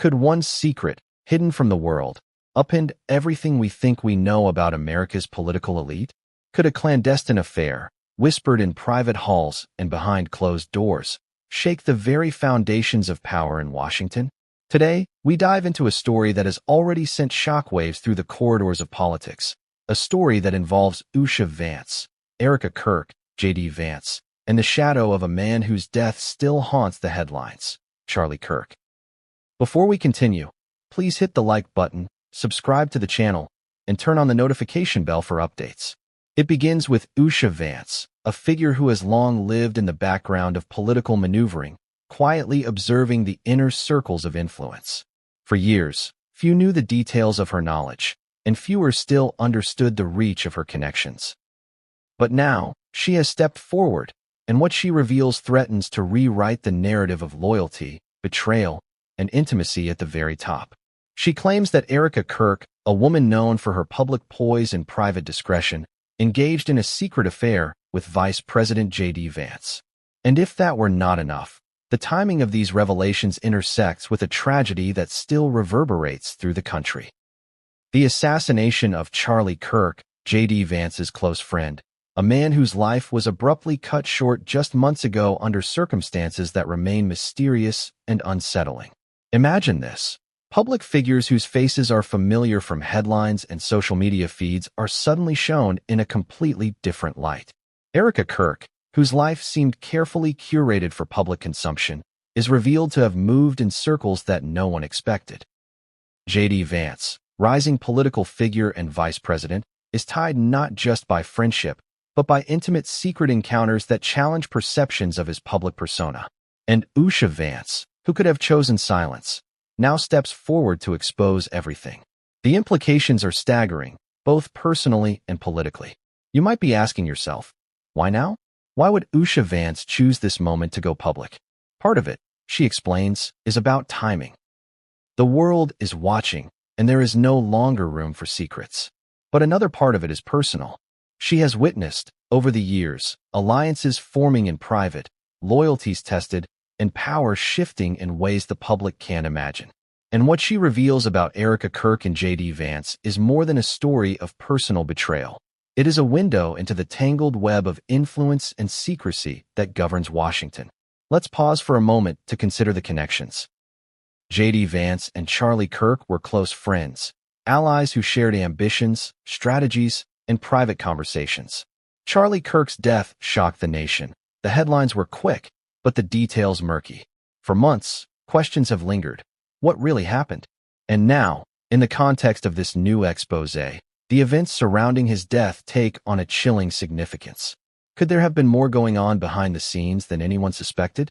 Could one secret, hidden from the world, upend everything we think we know about America's political elite? Could a clandestine affair, whispered in private halls and behind closed doors, shake the very foundations of power in Washington? Today, we dive into a story that has already sent shockwaves through the corridors of politics, a story that involves Usha Vance, Erika Kirk, J.D. Vance, and the shadow of a man whose death still haunts the headlines, Charlie Kirk. Before we continue, please hit the like button, subscribe to the channel, and turn on the notification bell for updates. It begins with Usha Vance, a figure who has long lived in the background of political maneuvering, quietly observing the inner circles of influence. For years, few knew the details of her knowledge, and fewer still understood the reach of her connections. But now, she has stepped forward, and what she reveals threatens to rewrite the narrative of loyalty, betrayal, and intimacy at the very top. She claims that Erika Kirk, a woman known for her public poise and private discretion, engaged in a secret affair with Vice President J.D. Vance. And if that were not enough, the timing of these revelations intersects with a tragedy that still reverberates through the country. The assassination of Charlie Kirk, J.D. Vance's close friend, a man whose life was abruptly cut short just months ago under circumstances that remain mysterious and unsettling. Imagine this. Public figures whose faces are familiar from headlines and social media feeds are suddenly shown in a completely different light. Erika Kirk, whose life seemed carefully curated for public consumption, is revealed to have moved in circles that no one expected. J.D. Vance, rising political figure and vice president, is tied not just by friendship, but by intimate secret encounters that challenge perceptions of his public persona. And Usha Vance, who could have chosen silence, now steps forward to expose everything. The implications are staggering, both personally and politically. You might be asking yourself, why now? Why would Usha Vance choose this moment to go public? Part of it, she explains, is about timing. The world is watching, and there is no longer room for secrets. But another part of it is personal. She has witnessed, over the years, alliances forming in private, loyalties tested, and power shifting in ways the public can't imagine. And what she reveals about Erika Kirk and J.D. Vance is more than a story of personal betrayal. It is a window into the tangled web of influence and secrecy that governs Washington. Let's pause for a moment to consider the connections. J.D. Vance and Charlie Kirk were close friends, allies who shared ambitions, strategies, and private conversations. Charlie Kirk's death shocked the nation. The headlines were quick, but the details murky. For months, questions have lingered. What really happened? And now, in the context of this new expose, the events surrounding his death take on a chilling significance. Could there have been more going on behind the scenes than anyone suspected?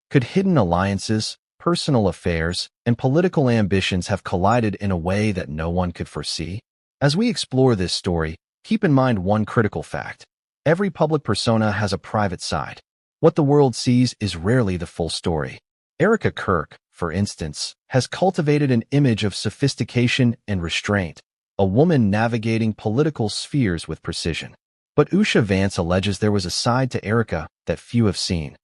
Could hidden alliances, personal affairs, and political ambitions have collided in a way that no one could foresee? As we explore this story, keep in mind one critical fact. Every public persona has a private side. What the world sees is rarely the full story. Erika Kirk, for instance, has cultivated an image of sophistication and restraint, a woman navigating political spheres with precision. But Usha Vance alleges there was a side to Erika that few have seen.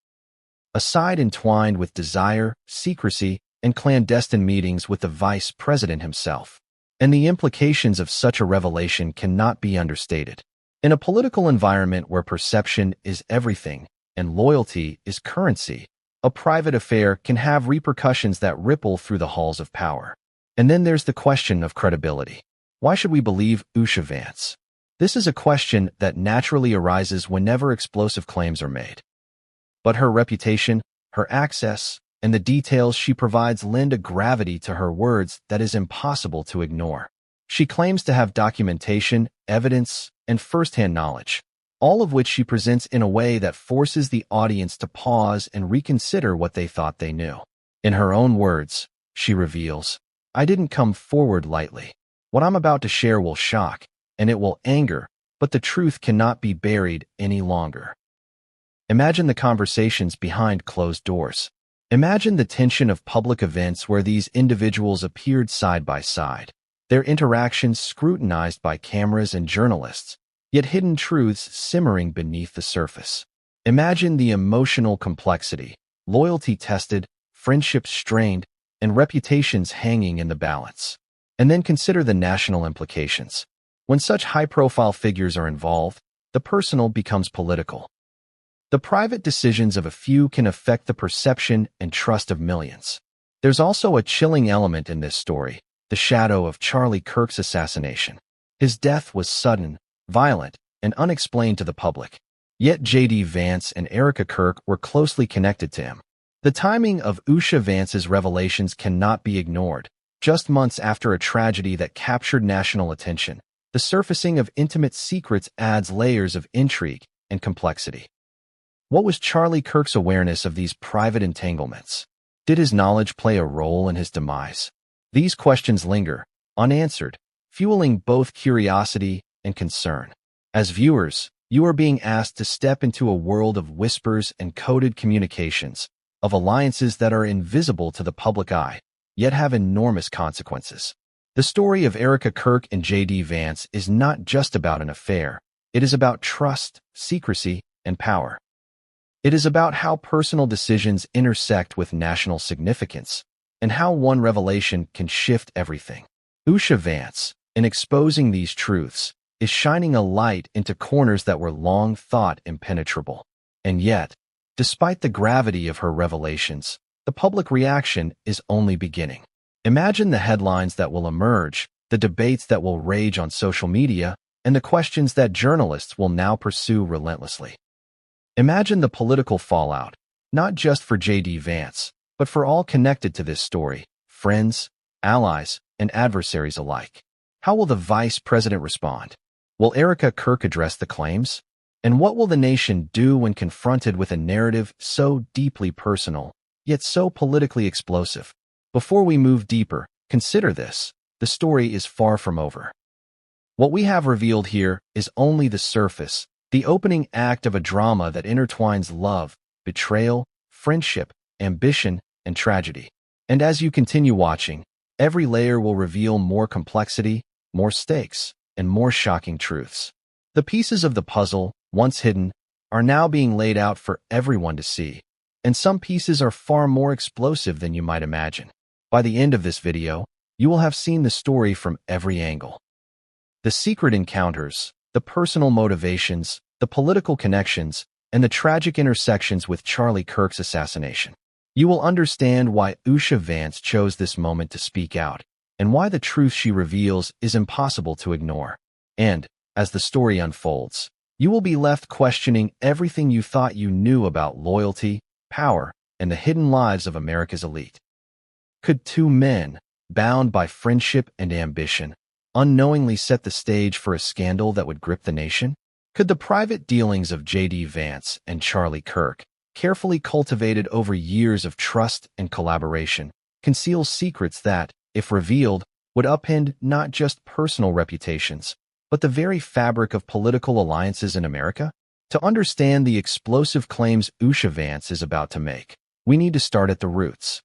A side entwined with desire, secrecy, and clandestine meetings with the vice president himself. And the implications of such a revelation cannot be understated. In a political environment where perception is everything, and loyalty is currency, a private affair can have repercussions that ripple through the halls of power. And then there's the question of credibility. Why should we believe Usha Vance? This is a question that naturally arises whenever explosive claims are made. But her reputation, her access, and the details she provides lend a gravity to her words that is impossible to ignore. She claims to have documentation, evidence, and first-hand knowledge, all of which she presents in a way that forces the audience to pause and reconsider what they thought they knew. In her own words, she reveals, "I didn't come forward lightly. What I'm about to share will shock, and it will anger, but the truth cannot be buried any longer." Imagine the conversations behind closed doors. Imagine the tension of public events where these individuals appeared side by side, their interactions scrutinized by cameras and journalists, yet hidden truths simmering beneath the surface. Imagine the emotional complexity, loyalty tested, friendships strained, and reputations hanging in the balance. And then consider the national implications. When such high-profile figures are involved, the personal becomes political. The private decisions of a few can affect the perception and trust of millions. There's also a chilling element in this story, the shadow of Charlie Kirk's assassination. His death was sudden, violent, and unexplained to the public. Yet J.D. Vance and Erika Kirk were closely connected to him. The timing of Usha Vance's revelations cannot be ignored. Just months after a tragedy that captured national attention, the surfacing of intimate secrets adds layers of intrigue and complexity. What was Charlie Kirk's awareness of these private entanglements? Did his knowledge play a role in his demise? These questions linger, unanswered, fueling both curiosity and concern. As viewers, you are being asked to step into a world of whispers and coded communications, of alliances that are invisible to the public eye, yet have enormous consequences. The story of Erika Kirk and J.D. Vance is not just about an affair. It is about trust, secrecy, and power. It is about how personal decisions intersect with national significance, and how one revelation can shift everything. Usha Vance, in exposing these truths, is shining a light into corners that were long thought impenetrable. And yet, despite the gravity of her revelations, the public reaction is only beginning. Imagine the headlines that will emerge, the debates that will rage on social media, and the questions that journalists will now pursue relentlessly. Imagine the political fallout, not just for J.D. Vance, but for all connected to this story, friends, allies, and adversaries alike. How will the vice president respond? Will Erika Kirk address the claims? And what will the nation do when confronted with a narrative so deeply personal, yet so politically explosive? Before we move deeper, consider this: the story is far from over. What we have revealed here is only the surface, the opening act of a drama that intertwines love, betrayal, friendship, ambition, and tragedy. And as you continue watching, every layer will reveal more complexity, more stakes, and more shocking truths. The pieces of the puzzle, once hidden, are now being laid out for everyone to see. And some pieces are far more explosive than you might imagine. By the end of this video, you will have seen the story from every angle. The secret encounters, the personal motivations, the political connections, and the tragic intersections with Charlie Kirk's assassination. You will understand why Usha Vance chose this moment to speak out, and why the truth she reveals is impossible to ignore. And, as the story unfolds, you will be left questioning everything you thought you knew about loyalty, power, and the hidden lives of America's elite. Could two men, bound by friendship and ambition, unknowingly set the stage for a scandal that would grip the nation? Could the private dealings of J.D. Vance and Charlie Kirk, carefully cultivated over years of trust and collaboration, conceal secrets that, if revealed, would upend not just personal reputations, but the very fabric of political alliances in America? To understand the explosive claims Usha Vance is about to make, we need to start at the roots.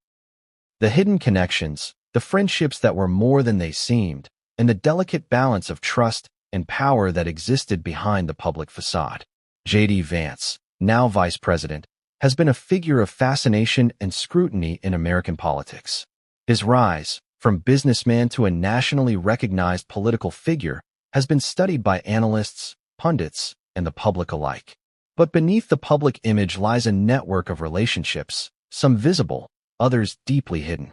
The hidden connections, the friendships that were more than they seemed, and the delicate balance of trust and power that existed behind the public facade. J.D. Vance, now vice president, has been a figure of fascination and scrutiny in American politics. His rise, from businessman to a nationally recognized political figure, has been studied by analysts, pundits, and the public alike. But beneath the public image lies a network of relationships, some visible, others deeply hidden.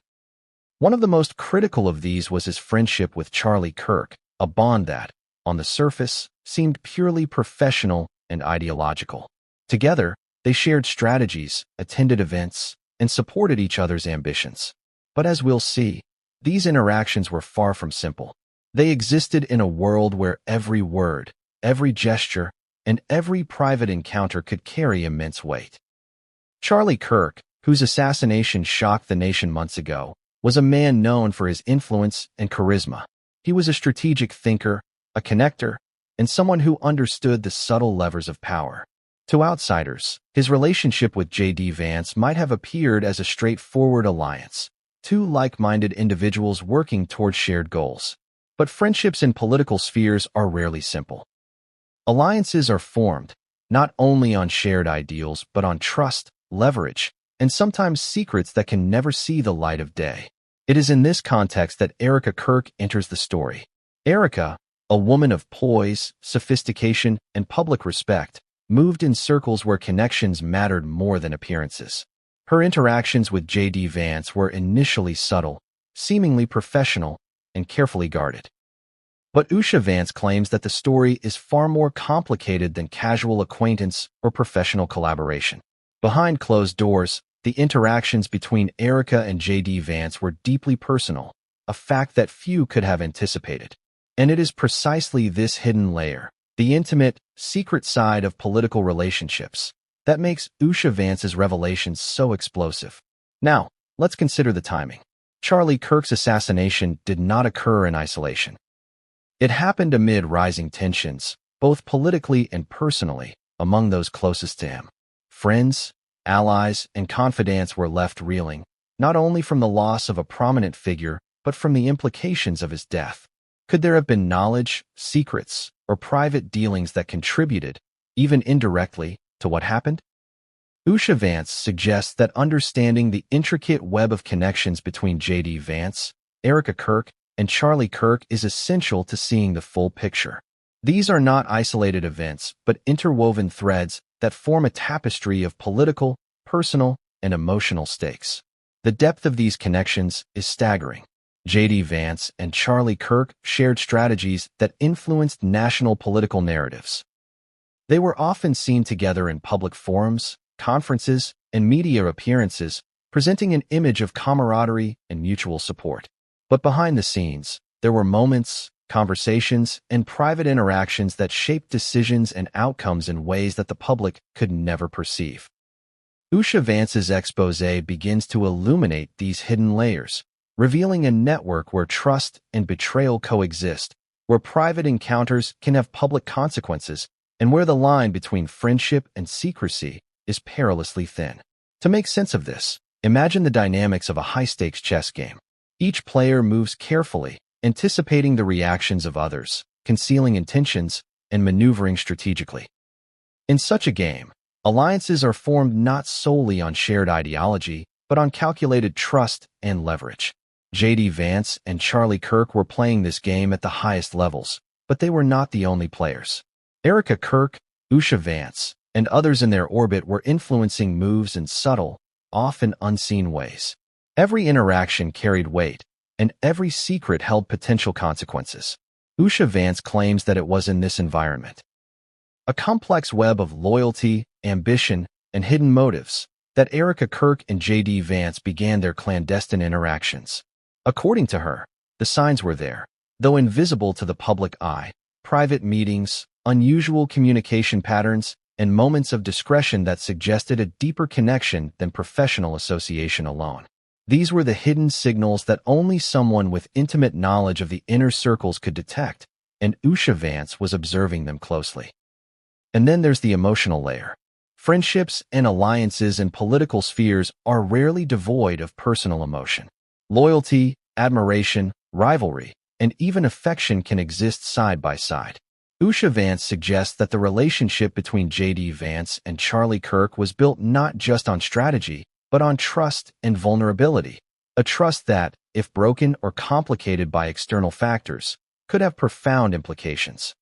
One of the most critical of these was his friendship with Charlie Kirk, a bond that, on the surface, seemed purely professional and ideological. Together, they shared strategies, attended events, and supported each other's ambitions. But as we'll see, these interactions were far from simple. They existed in a world where every word, every gesture, and every private encounter could carry immense weight. Charlie Kirk, whose assassination shocked the nation months ago, was a man known for his influence and charisma. He was a strategic thinker, a connector, and someone who understood the subtle levers of power. To outsiders, his relationship with J.D. Vance might have appeared as a straightforward alliance, two like-minded individuals working toward shared goals. But friendships in political spheres are rarely simple. Alliances are formed, not only on shared ideals but on trust, leverage, and sometimes secrets that can never see the light of day. It is in this context that Erika Kirk enters the story. Erika, a woman of poise, sophistication, and public respect, moved in circles where connections mattered more than appearances. Her interactions with J.D. Vance were initially subtle, seemingly professional, and carefully guarded. But Usha Vance claims that the story is far more complicated than casual acquaintance or professional collaboration. Behind closed doors, the interactions between Erika and J.D. Vance were deeply personal, a fact that few could have anticipated. And it is precisely this hidden layer, the intimate, secret side of political relationships, that makes Usha Vance's revelations so explosive. Now, let's consider the timing. Charlie Kirk's assassination did not occur in isolation. It happened amid rising tensions, both politically and personally, among those closest to him. Friends, allies, and confidants were left reeling, not only from the loss of a prominent figure, but from the implications of his death. Could there have been knowledge, secrets, or private dealings that contributed, even indirectly, to what happened? Usha Vance suggests that understanding the intricate web of connections between J.D. Vance, Erika Kirk, and Charlie Kirk is essential to seeing the full picture. These are not isolated events, but interwoven threads that form a tapestry of political, personal, and emotional stakes. The depth of these connections is staggering. J.D. Vance and Charlie Kirk shared strategies that influenced national political narratives. They were often seen together in public forums, conferences, and media appearances, presenting an image of camaraderie and mutual support. But behind the scenes, there were moments, conversations, and private interactions that shaped decisions and outcomes in ways that the public could never perceive. Usha Vance's exposé begins to illuminate these hidden layers, revealing a network where trust and betrayal coexist, where private encounters can have public consequences, and where the line between friendship and secrecy is perilously thin. To make sense of this, imagine the dynamics of a high-stakes chess game. Each player moves carefully, anticipating the reactions of others, concealing intentions, and maneuvering strategically. In such a game, alliances are formed not solely on shared ideology, but on calculated trust and leverage. J.D. Vance and Charlie Kirk were playing this game at the highest levels, but they were not the only players. Erika Kirk, Usha Vance, and others in their orbit were influencing moves in subtle, often unseen ways. Every interaction carried weight, and every secret held potential consequences. Usha Vance claims that it was in this environment, a complex web of loyalty, ambition, and hidden motives, that Erika Kirk and J.D. Vance began their clandestine interactions. According to her, the signs were there, though invisible to the public eye: private meetings, unusual communication patterns, and moments of discretion that suggested a deeper connection than professional association alone. These were the hidden signals that only someone with intimate knowledge of the inner circles could detect, and Usha Vance was observing them closely. And then there's the emotional layer. Friendships and alliances in political spheres are rarely devoid of personal emotion. Loyalty, admiration, rivalry, and even affection can exist side by side. Usha Vance suggests that the relationship between J.D. Vance and Charlie Kirk was built not just on strategy, but on trust and vulnerability. A trust that, if broken or complicated by external factors, could have profound implications.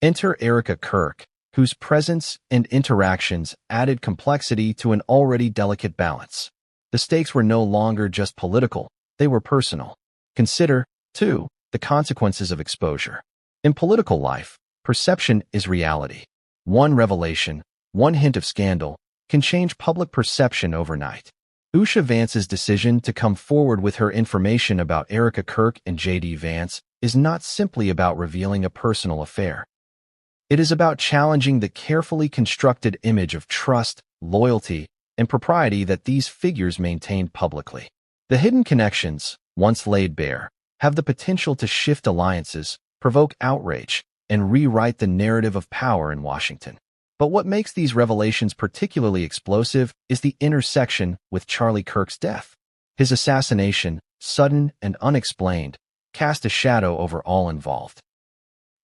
Enter Erika Kirk, whose presence and interactions added complexity to an already delicate balance. The stakes were no longer just political, they were personal. Consider, too, the consequences of exposure. In political life, perception is reality. One revelation, one hint of scandal, can change public perception overnight. Usha Vance's decision to come forward with her information about Erika Kirk and J.D. Vance is not simply about revealing a personal affair. It is about challenging the carefully constructed image of trust, loyalty, and propriety that these figures maintained publicly. The hidden connections, once laid bare, have the potential to shift alliances, provoke outrage, and rewrite the narrative of power in Washington. But what makes these revelations particularly explosive is the intersection with Charlie Kirk's death. His assassination, sudden and unexplained, cast a shadow over all involved.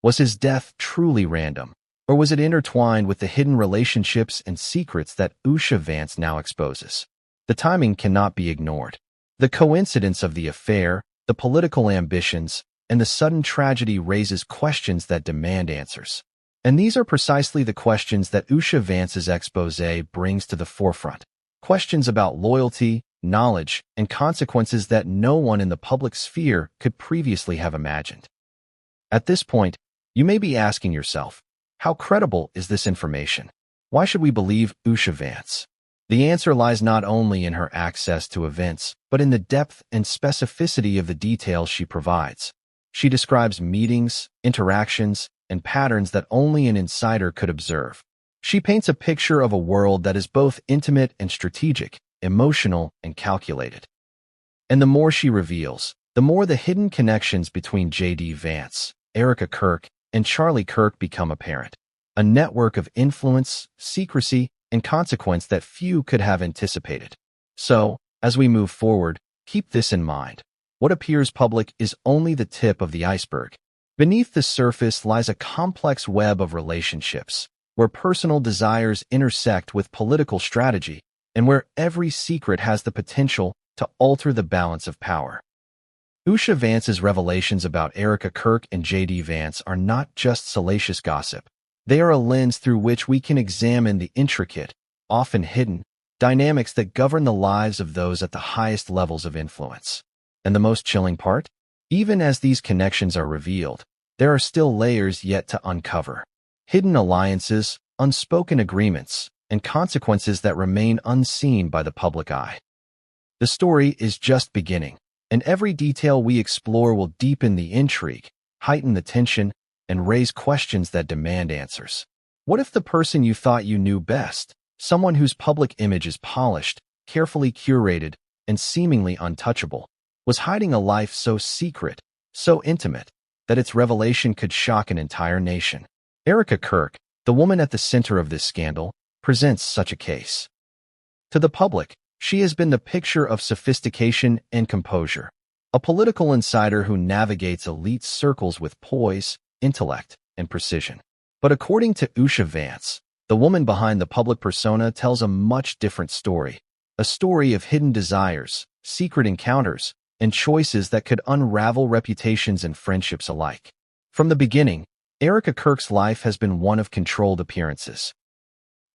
Was his death truly random, or was it intertwined with the hidden relationships and secrets that Usha Vance now exposes? The timing cannot be ignored. The coincidence of the affair, the political ambitions, and the sudden tragedy raises questions that demand answers. And these are precisely the questions that Usha Vance's exposé brings to the forefront. Questions about loyalty, knowledge, and consequences that no one in the public sphere could previously have imagined. At this point, you may be asking yourself, how credible is this information? Why should we believe Usha Vance? The answer lies not only in her access to events, but in the depth and specificity of the details she provides. She describes meetings, interactions, and patterns that only an insider could observe. She paints a picture of a world that is both intimate and strategic, emotional and calculated. And the more she reveals, the more the hidden connections between J.D. Vance, Erika Kirk, and Charlie Kirk become apparent. A network of influence, secrecy, and consequence that few could have anticipated. So, as we move forward, keep this in mind. What appears public is only the tip of the iceberg. Beneath the surface lies a complex web of relationships, where personal desires intersect with political strategy, and where every secret has the potential to alter the balance of power. Usha Vance's revelations about Erika Kirk and J.D. Vance are not just salacious gossip. They are a lens through which we can examine the intricate, often hidden, dynamics that govern the lives of those at the highest levels of influence. And the most chilling part? Even as these connections are revealed, there are still layers yet to uncover. Hidden alliances, unspoken agreements, and consequences that remain unseen by the public eye. The story is just beginning, and every detail we explore will deepen the intrigue, heighten the tension, and raise questions that demand answers. What if the person you thought you knew best, someone whose public image is polished, carefully curated, and seemingly untouchable, was hiding a life so secret, so intimate, that its revelation could shock an entire nation? Erika Kirk, the woman at the center of this scandal, presents such a case. To the public, she has been the picture of sophistication and composure, a political insider who navigates elite circles with poise, intellect, and precision. But according to Usha Vance, the woman behind the public persona tells a much different story, a story of hidden desires, secret encounters, and choices that could unravel reputations and friendships alike. From the beginning, Erika Kirk's life has been one of controlled appearances.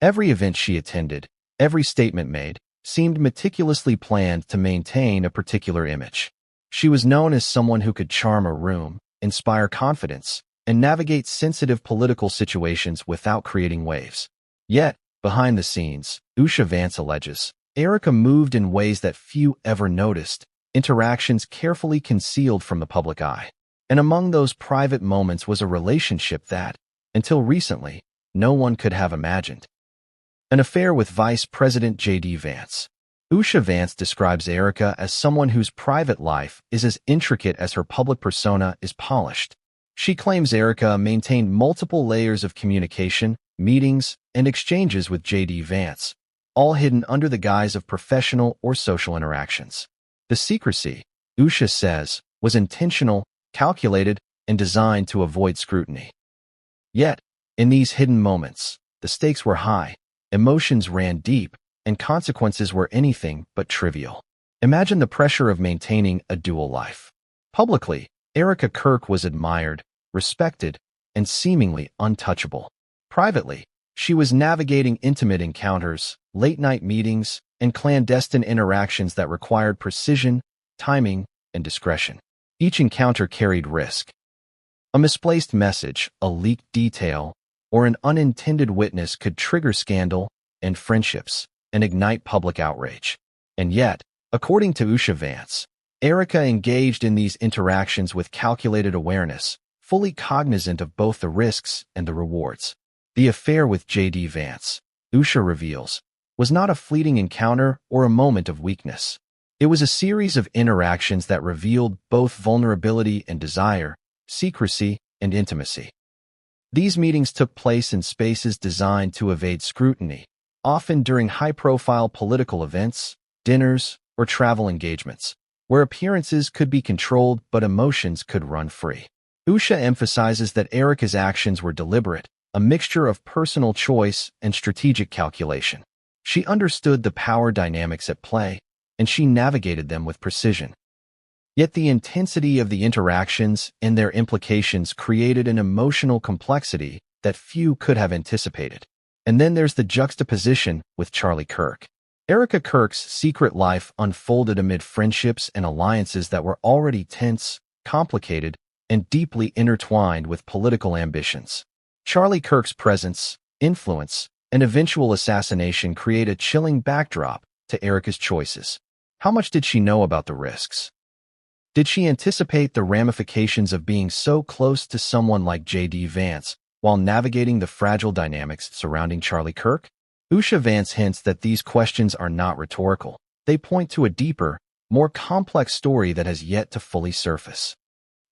Every event she attended, every statement made, seemed meticulously planned to maintain a particular image. She was known as someone who could charm a room, inspire confidence, and navigate sensitive political situations without creating waves. Yet, behind the scenes, Usha Vance alleges, Erika moved in ways that few ever noticed, interactions carefully concealed from the public eye. And among those private moments was a relationship that, until recently, no one could have imagined. An affair with Vice President J.D. Vance. Usha Vance describes Erika as someone whose private life is as intricate as her public persona is polished. She claims Erika maintained multiple layers of communication, meetings, and exchanges with J.D. Vance, all hidden under the guise of professional or social interactions. The secrecy, Usha says, was intentional, calculated, and designed to avoid scrutiny. Yet, in these hidden moments, the stakes were high, emotions ran deep, and consequences were anything but trivial. Imagine the pressure of maintaining a dual life. Publicly, Erika Kirk was admired, respected, and seemingly untouchable. Privately, she was navigating intimate encounters, late-night meetings, and clandestine interactions that required precision, timing, and discretion. Each encounter carried risk. A misplaced message, a leaked detail, or an unintended witness could trigger scandal and friendships and ignite public outrage. And yet, according to Usha Vance, Erika engaged in these interactions with calculated awareness, fully cognizant of both the risks and the rewards. The affair with J.D. Vance, Usha reveals, was not a fleeting encounter or a moment of weakness. It was a series of interactions that revealed both vulnerability and desire, secrecy and intimacy. These meetings took place in spaces designed to evade scrutiny, often during high-profile political events, dinners, or travel engagements, where appearances could be controlled but emotions could run free. Usha emphasizes that Erika's actions were deliberate, a mixture of personal choice and strategic calculation. She understood the power dynamics at play, and she navigated them with precision. Yet the intensity of the interactions and their implications created an emotional complexity that few could have anticipated. And then there's the juxtaposition with Charlie Kirk. Erika Kirk's secret life unfolded amid friendships and alliances that were already tense, complicated, and deeply intertwined with political ambitions. Charlie Kirk's presence, influence, and eventual assassination create a chilling backdrop to Erika's choices. How much did she know about the risks? Did she anticipate the ramifications of being so close to someone like J.D. Vance while navigating the fragile dynamics surrounding Charlie Kirk? Usha Vance hints that these questions are not rhetorical. They point to a deeper, more complex story that has yet to fully surface.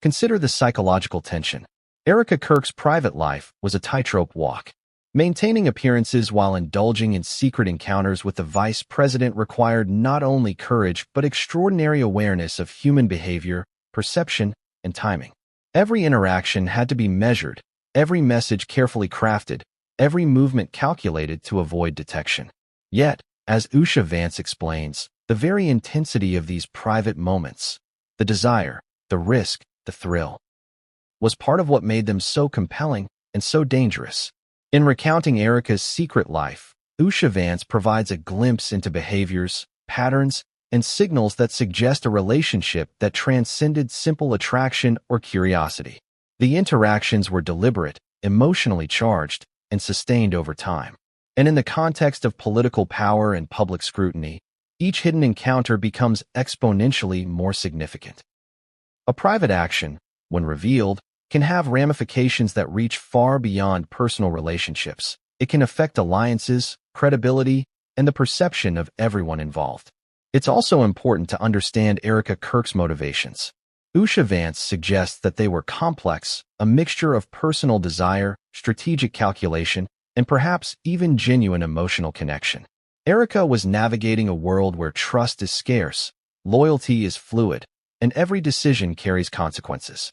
Consider the psychological tension. Erika Kirk's private life was a tightrope walk. Maintaining appearances while indulging in secret encounters with the vice president required not only courage but extraordinary awareness of human behavior, perception, and timing. Every interaction had to be measured, every message carefully crafted, every movement calculated to avoid detection. Yet, as Usha Vance explains, the very intensity of these private moments, the desire, the risk, the thrill, was part of what made them so compelling and so dangerous. In recounting Erika's secret life, Usha Vance provides a glimpse into behaviors, patterns, and signals that suggest a relationship that transcended simple attraction or curiosity. The interactions were deliberate, emotionally charged, and sustained over time. And in the context of political power and public scrutiny, each hidden encounter becomes exponentially more significant. A private action, when revealed, can have ramifications that reach far beyond personal relationships. It can affect alliances, credibility, and the perception of everyone involved. It's also important to understand Erika Kirk's motivations. Usha Vance suggests that they were complex, a mixture of personal desire, strategic calculation, and perhaps even genuine emotional connection. Erika was navigating a world where trust is scarce, loyalty is fluid, and every decision carries consequences.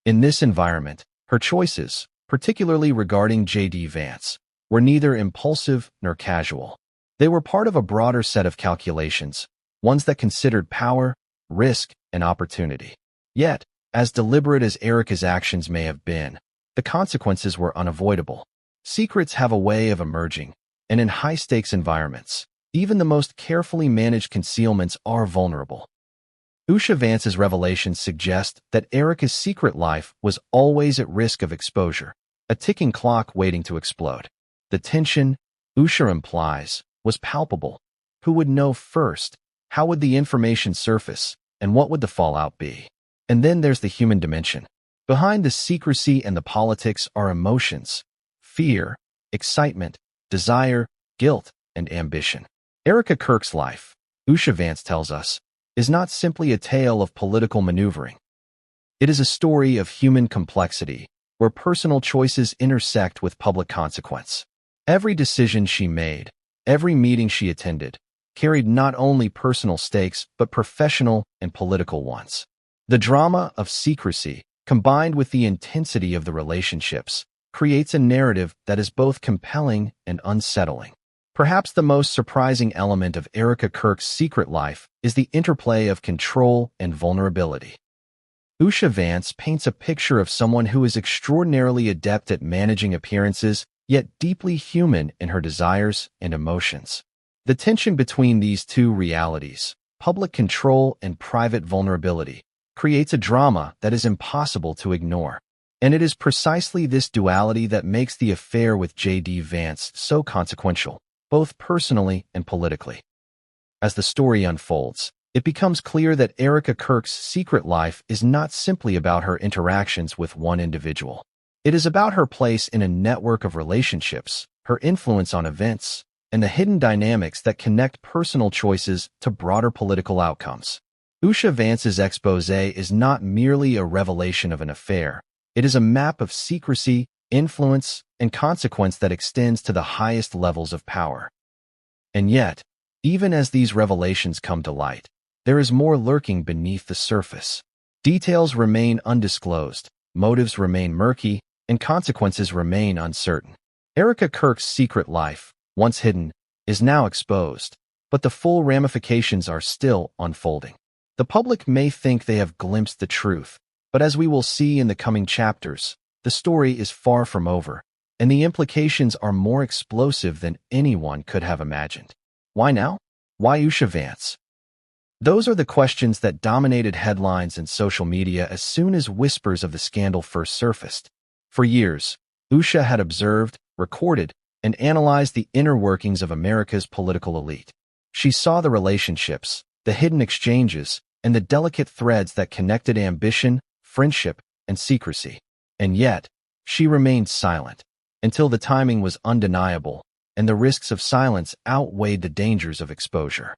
In this environment, her choices, particularly regarding J.D. Vance, were neither impulsive nor casual. They were part of a broader set of calculations, ones that considered power, risk, and opportunity. Yet, as deliberate as Erika's actions may have been, the consequences were unavoidable. Secrets have a way of emerging, and in high-stakes environments, even the most carefully managed concealments are vulnerable. Usha Vance's revelations suggest that Erika's secret life was always at risk of exposure, a ticking clock waiting to explode. The tension, Usha implies, was palpable. Who would know first? How would the information surface? And what would the fallout be? And then there's the human dimension. Behind the secrecy and the politics are emotions, fear, excitement, desire, guilt, and ambition. Erika Kirk's life, Usha Vance tells us, is not simply a tale of political maneuvering. It is a story of human complexity, where personal choices intersect with public consequence. Every decision she made, every meeting she attended, carried not only personal stakes but professional and political ones. The drama of secrecy, combined with the intensity of the relationships, creates a narrative that is both compelling and unsettling. Perhaps the most surprising element of Erika Kirk's secret life is the interplay of control and vulnerability. Usha Vance paints a picture of someone who is extraordinarily adept at managing appearances, yet deeply human in her desires and emotions. The tension between these two realities, public control and private vulnerability, creates a drama that is impossible to ignore. And it is precisely this duality that makes the affair with J.D. Vance so consequential, both personally and politically. As the story unfolds, it becomes clear that Erika Kirk's secret life is not simply about her interactions with one individual. It is about her place in a network of relationships, her influence on events, and the hidden dynamics that connect personal choices to broader political outcomes. Usha Vance's exposé is not merely a revelation of an affair. It is a map of secrecy, influence, and consequence that extends to the highest levels of power. And yet, even as these revelations come to light, there is more lurking beneath the surface. Details remain undisclosed, motives remain murky, and consequences remain uncertain. Erika Kirk's secret life, once hidden, is now exposed, but the full ramifications are still unfolding. The public may think they have glimpsed the truth, but as we will see in the coming chapters, the story is far from over, and the implications are more explosive than anyone could have imagined. Why now? Why Usha Vance? Those are the questions that dominated headlines and social media as soon as whispers of the scandal first surfaced. For years, Usha had observed, recorded, and analyzed the inner workings of America's political elite. She saw the relationships, the hidden exchanges, and the delicate threads that connected ambition, friendship, and secrecy. And yet, she remained silent, until the timing was undeniable, and the risks of silence outweighed the dangers of exposure.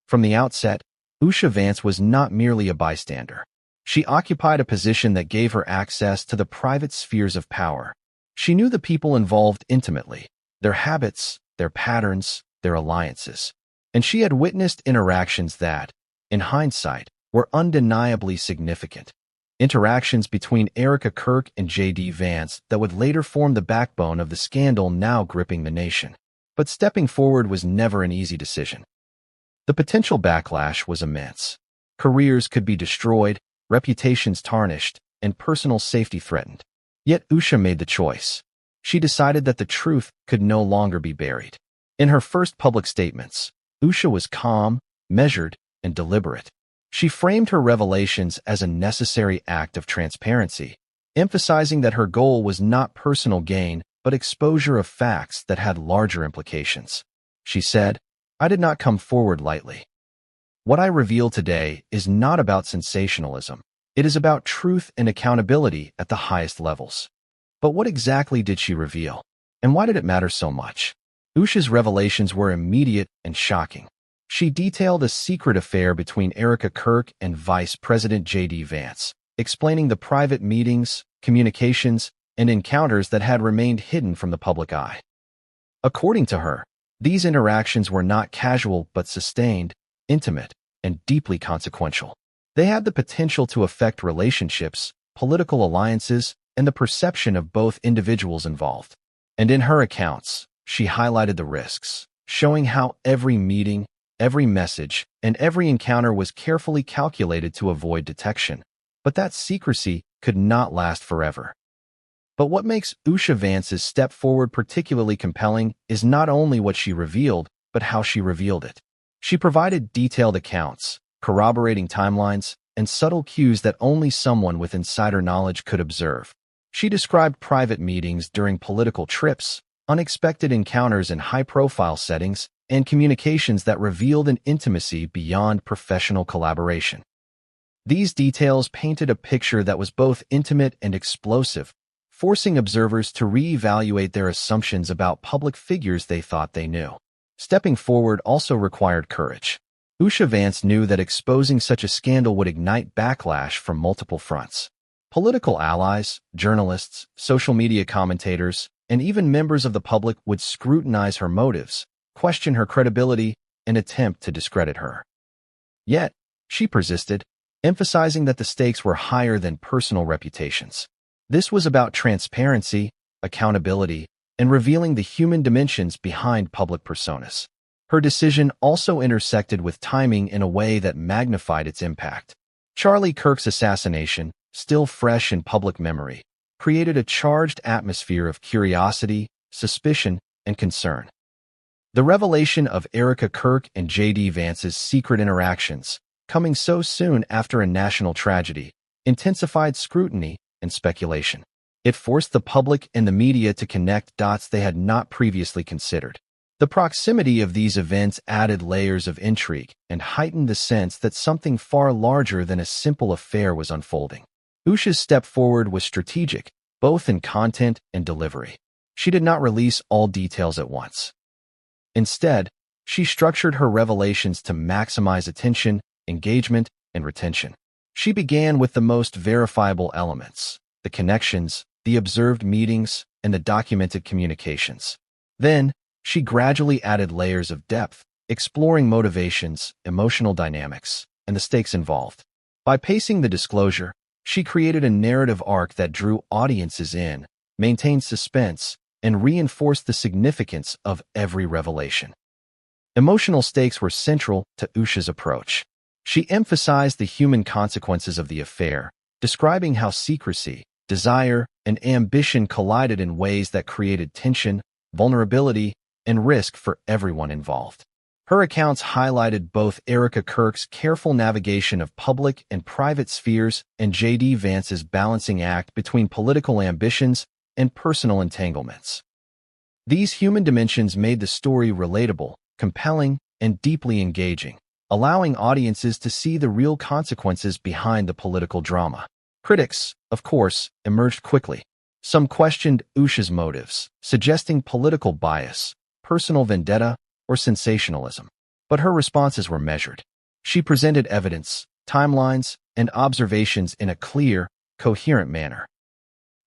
From the outset, Usha Vance was not merely a bystander. She occupied a position that gave her access to the private spheres of power. She knew the people involved intimately, their habits, their patterns, their alliances. And she had witnessed interactions that, in hindsight, were undeniably significant. Interactions between Erika Kirk and J.D. Vance that would later form the backbone of the scandal now gripping the nation. But stepping forward was never an easy decision. The potential backlash was immense. Careers could be destroyed, reputations tarnished, and personal safety threatened. Yet Usha made the choice. She decided that the truth could no longer be buried. In her first public statements, Usha was calm, measured, and deliberate. She framed her revelations as a necessary act of transparency, emphasizing that her goal was not personal gain but exposure of facts that had larger implications. She said, "I did not come forward lightly. What I reveal today is not about sensationalism. It is about truth and accountability at the highest levels." But what exactly did she reveal? And why did it matter so much? Usha's revelations were immediate and shocking. She detailed a secret affair between Erika Kirk and Vice President J.D. Vance, explaining the private meetings, communications, and encounters that had remained hidden from the public eye. According to her, these interactions were not casual but sustained, intimate, and deeply consequential. They had the potential to affect relationships, political alliances, and the perception of both individuals involved. And in her accounts, she highlighted the risks, showing how every meeting, every message, and every encounter was carefully calculated to avoid detection. But that secrecy could not last forever. But what makes Usha Vance's step forward particularly compelling is not only what she revealed, but how she revealed it. She provided detailed accounts, corroborating timelines, and subtle cues that only someone with insider knowledge could observe. She described private meetings during political trips, unexpected encounters in high-profile settings, and communications that revealed an intimacy beyond professional collaboration. These details painted a picture that was both intimate and explosive, forcing observers to re-evaluate their assumptions about public figures they thought they knew. Stepping forward also required courage. Usha Vance knew that exposing such a scandal would ignite backlash from multiple fronts. Political allies, journalists, social media commentators, and even members of the public would scrutinize her motives, question her credibility, and attempt to discredit her. Yet, she persisted, emphasizing that the stakes were higher than personal reputations. This was about transparency, accountability, and revealing the human dimensions behind public personas. Her decision also intersected with timing in a way that magnified its impact. Charlie Kirk's assassination, still fresh in public memory, created a charged atmosphere of curiosity, suspicion, and concern. The revelation of Erika Kirk and J.D. Vance's secret interactions, coming so soon after a national tragedy, intensified scrutiny and speculation. It forced the public and the media to connect dots they had not previously considered. The proximity of these events added layers of intrigue and heightened the sense that something far larger than a simple affair was unfolding. Usha's step forward was strategic, both in content and delivery. She did not release all details at once. Instead, she structured her revelations to maximize attention, engagement, and retention. She began with the most verifiable elements, the connections, the observed meetings, and the documented communications. Then, she gradually added layers of depth, exploring motivations, emotional dynamics, and the stakes involved. By pacing the disclosure, she created a narrative arc that drew audiences in, maintained suspense, and reinforced the significance of every revelation. Emotional stakes were central to Usha's approach. She emphasized the human consequences of the affair, describing how secrecy, desire, and ambition collided in ways that created tension, vulnerability, and risk for everyone involved. Her accounts highlighted both Erika Kirk's careful navigation of public and private spheres and J.D. Vance's balancing act between political ambitions and personal entanglements. These human dimensions made the story relatable, compelling, and deeply engaging, allowing audiences to see the real consequences behind the political drama. Critics, of course, emerged quickly. Some questioned Usha's motives, suggesting political bias, personal vendetta, or sensationalism. But her responses were measured. She presented evidence, timelines, and observations in a clear, coherent manner.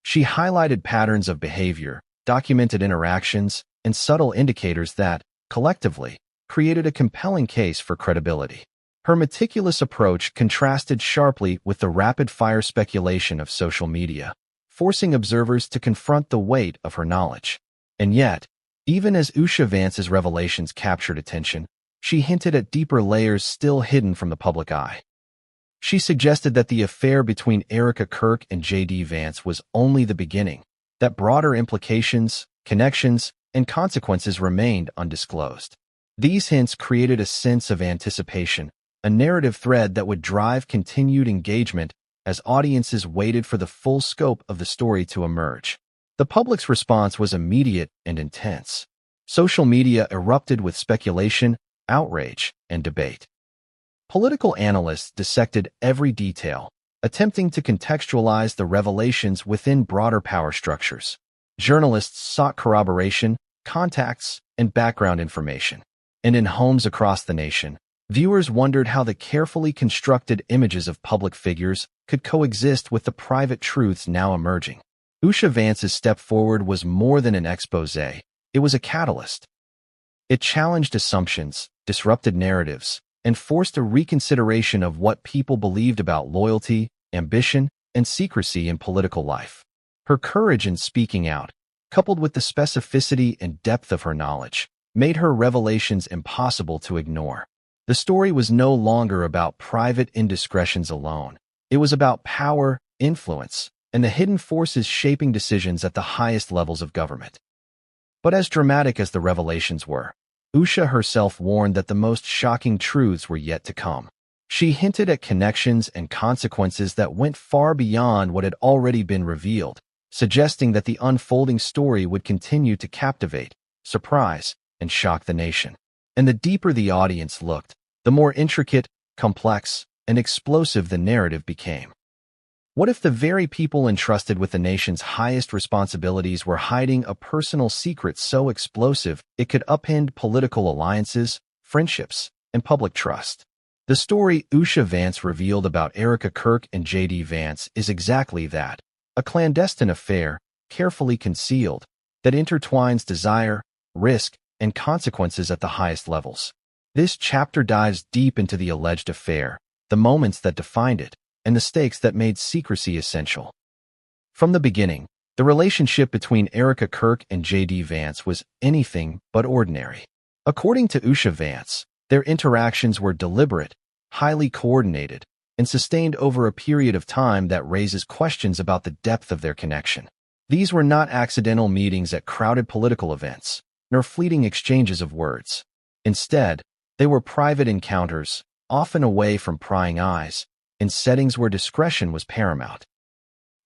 She highlighted patterns of behavior, documented interactions, and subtle indicators that, collectively, created a compelling case for credibility. Her meticulous approach contrasted sharply with the rapid-fire speculation of social media, forcing observers to confront the weight of her knowledge. And yet, even as Usha Vance's revelations captured attention, she hinted at deeper layers still hidden from the public eye. She suggested that the affair between Erika Kirk and J.D. Vance was only the beginning, that broader implications, connections, and consequences remained undisclosed. These hints created a sense of anticipation, a narrative thread that would drive continued engagement as audiences waited for the full scope of the story to emerge. The public's response was immediate and intense. Social media erupted with speculation, outrage, and debate. Political analysts dissected every detail, attempting to contextualize the revelations within broader power structures. Journalists sought corroboration, contacts, and background information. And in homes across the nation, viewers wondered how the carefully constructed images of public figures could coexist with the private truths now emerging. Usha Vance's step forward was more than an expose, it was a catalyst. It challenged assumptions, disrupted narratives, and forced a reconsideration of what people believed about loyalty, ambition, and secrecy in political life. Her courage in speaking out, coupled with the specificity and depth of her knowledge, made her revelations impossible to ignore. The story was no longer about private indiscretions alone. It was about power, influence, and the hidden forces shaping decisions at the highest levels of government. But as dramatic as the revelations were, Usha herself warned that the most shocking truths were yet to come. She hinted at connections and consequences that went far beyond what had already been revealed, suggesting that the unfolding story would continue to captivate, surprise, and shock the nation. And the deeper the audience looked, the more intricate, complex, and explosive the narrative became. What if the very people entrusted with the nation's highest responsibilities were hiding a personal secret so explosive it could upend political alliances, friendships, and public trust? The story Usha Vance revealed about Erika Kirk and J.D. Vance is exactly that, a clandestine affair, carefully concealed, that intertwines desire, risk, and consequences at the highest levels. This chapter dives deep into the alleged affair, the moments that defined it, and the stakes that made secrecy essential. From the beginning, the relationship between Erika Kirk and J.D. Vance was anything but ordinary. According to Usha Vance, their interactions were deliberate, highly coordinated, and sustained over a period of time that raises questions about the depth of their connection. These were not accidental meetings at crowded political events, nor fleeting exchanges of words. Instead, they were private encounters, often away from prying eyes, in settings where discretion was paramount.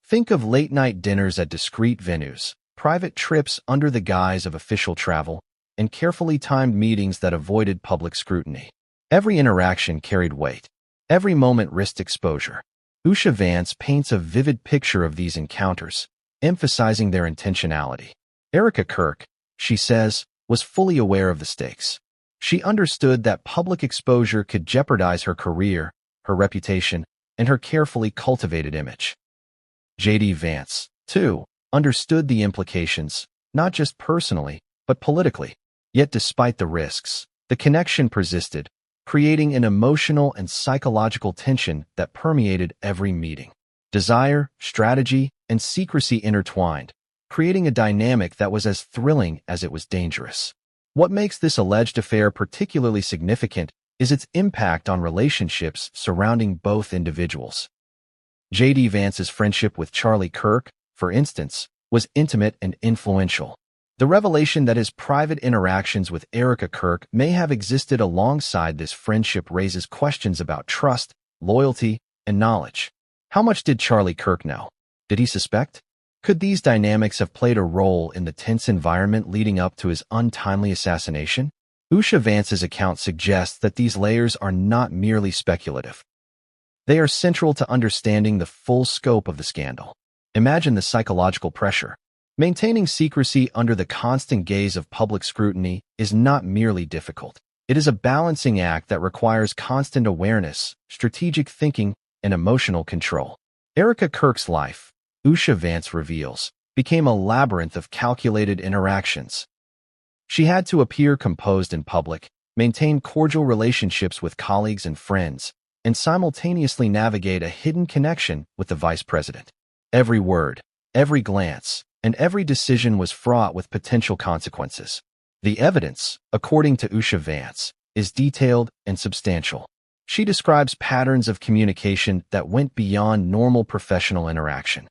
Think of late-night dinners at discreet venues, private trips under the guise of official travel, and carefully timed meetings that avoided public scrutiny. Every interaction carried weight. Every moment risked exposure. Usha Vance paints a vivid picture of these encounters, emphasizing their intentionality. Erika Kirk, she says, was fully aware of the stakes. She understood that public exposure could jeopardize her career, her reputation, and her carefully cultivated image. J.D. Vance, too, understood the implications, not just personally, but politically. Yet despite the risks, the connection persisted, creating an emotional and psychological tension that permeated every meeting. Desire, strategy, and secrecy intertwined, creating a dynamic that was as thrilling as it was dangerous. What makes this alleged affair particularly significant is its impact on relationships surrounding both individuals. J.D. Vance's friendship with Charlie Kirk, for instance, was intimate and influential. The revelation that his private interactions with Erika Kirk may have existed alongside this friendship raises questions about trust, loyalty, and knowledge. How much did Charlie Kirk know? Did he suspect? Could these dynamics have played a role in the tense environment leading up to his untimely assassination? Usha Vance's account suggests that these layers are not merely speculative. They are central to understanding the full scope of the scandal. Imagine the psychological pressure. Maintaining secrecy under the constant gaze of public scrutiny is not merely difficult. It is a balancing act that requires constant awareness, strategic thinking, and emotional control. Erika Kirk's life, Usha Vance reveals, became a labyrinth of calculated interactions. She had to appear composed in public, maintain cordial relationships with colleagues and friends, and simultaneously navigate a hidden connection with the vice president. Every word, every glance, and every decision was fraught with potential consequences. The evidence, according to Usha Vance, is detailed and substantial. She describes patterns of communication that went beyond normal professional interaction.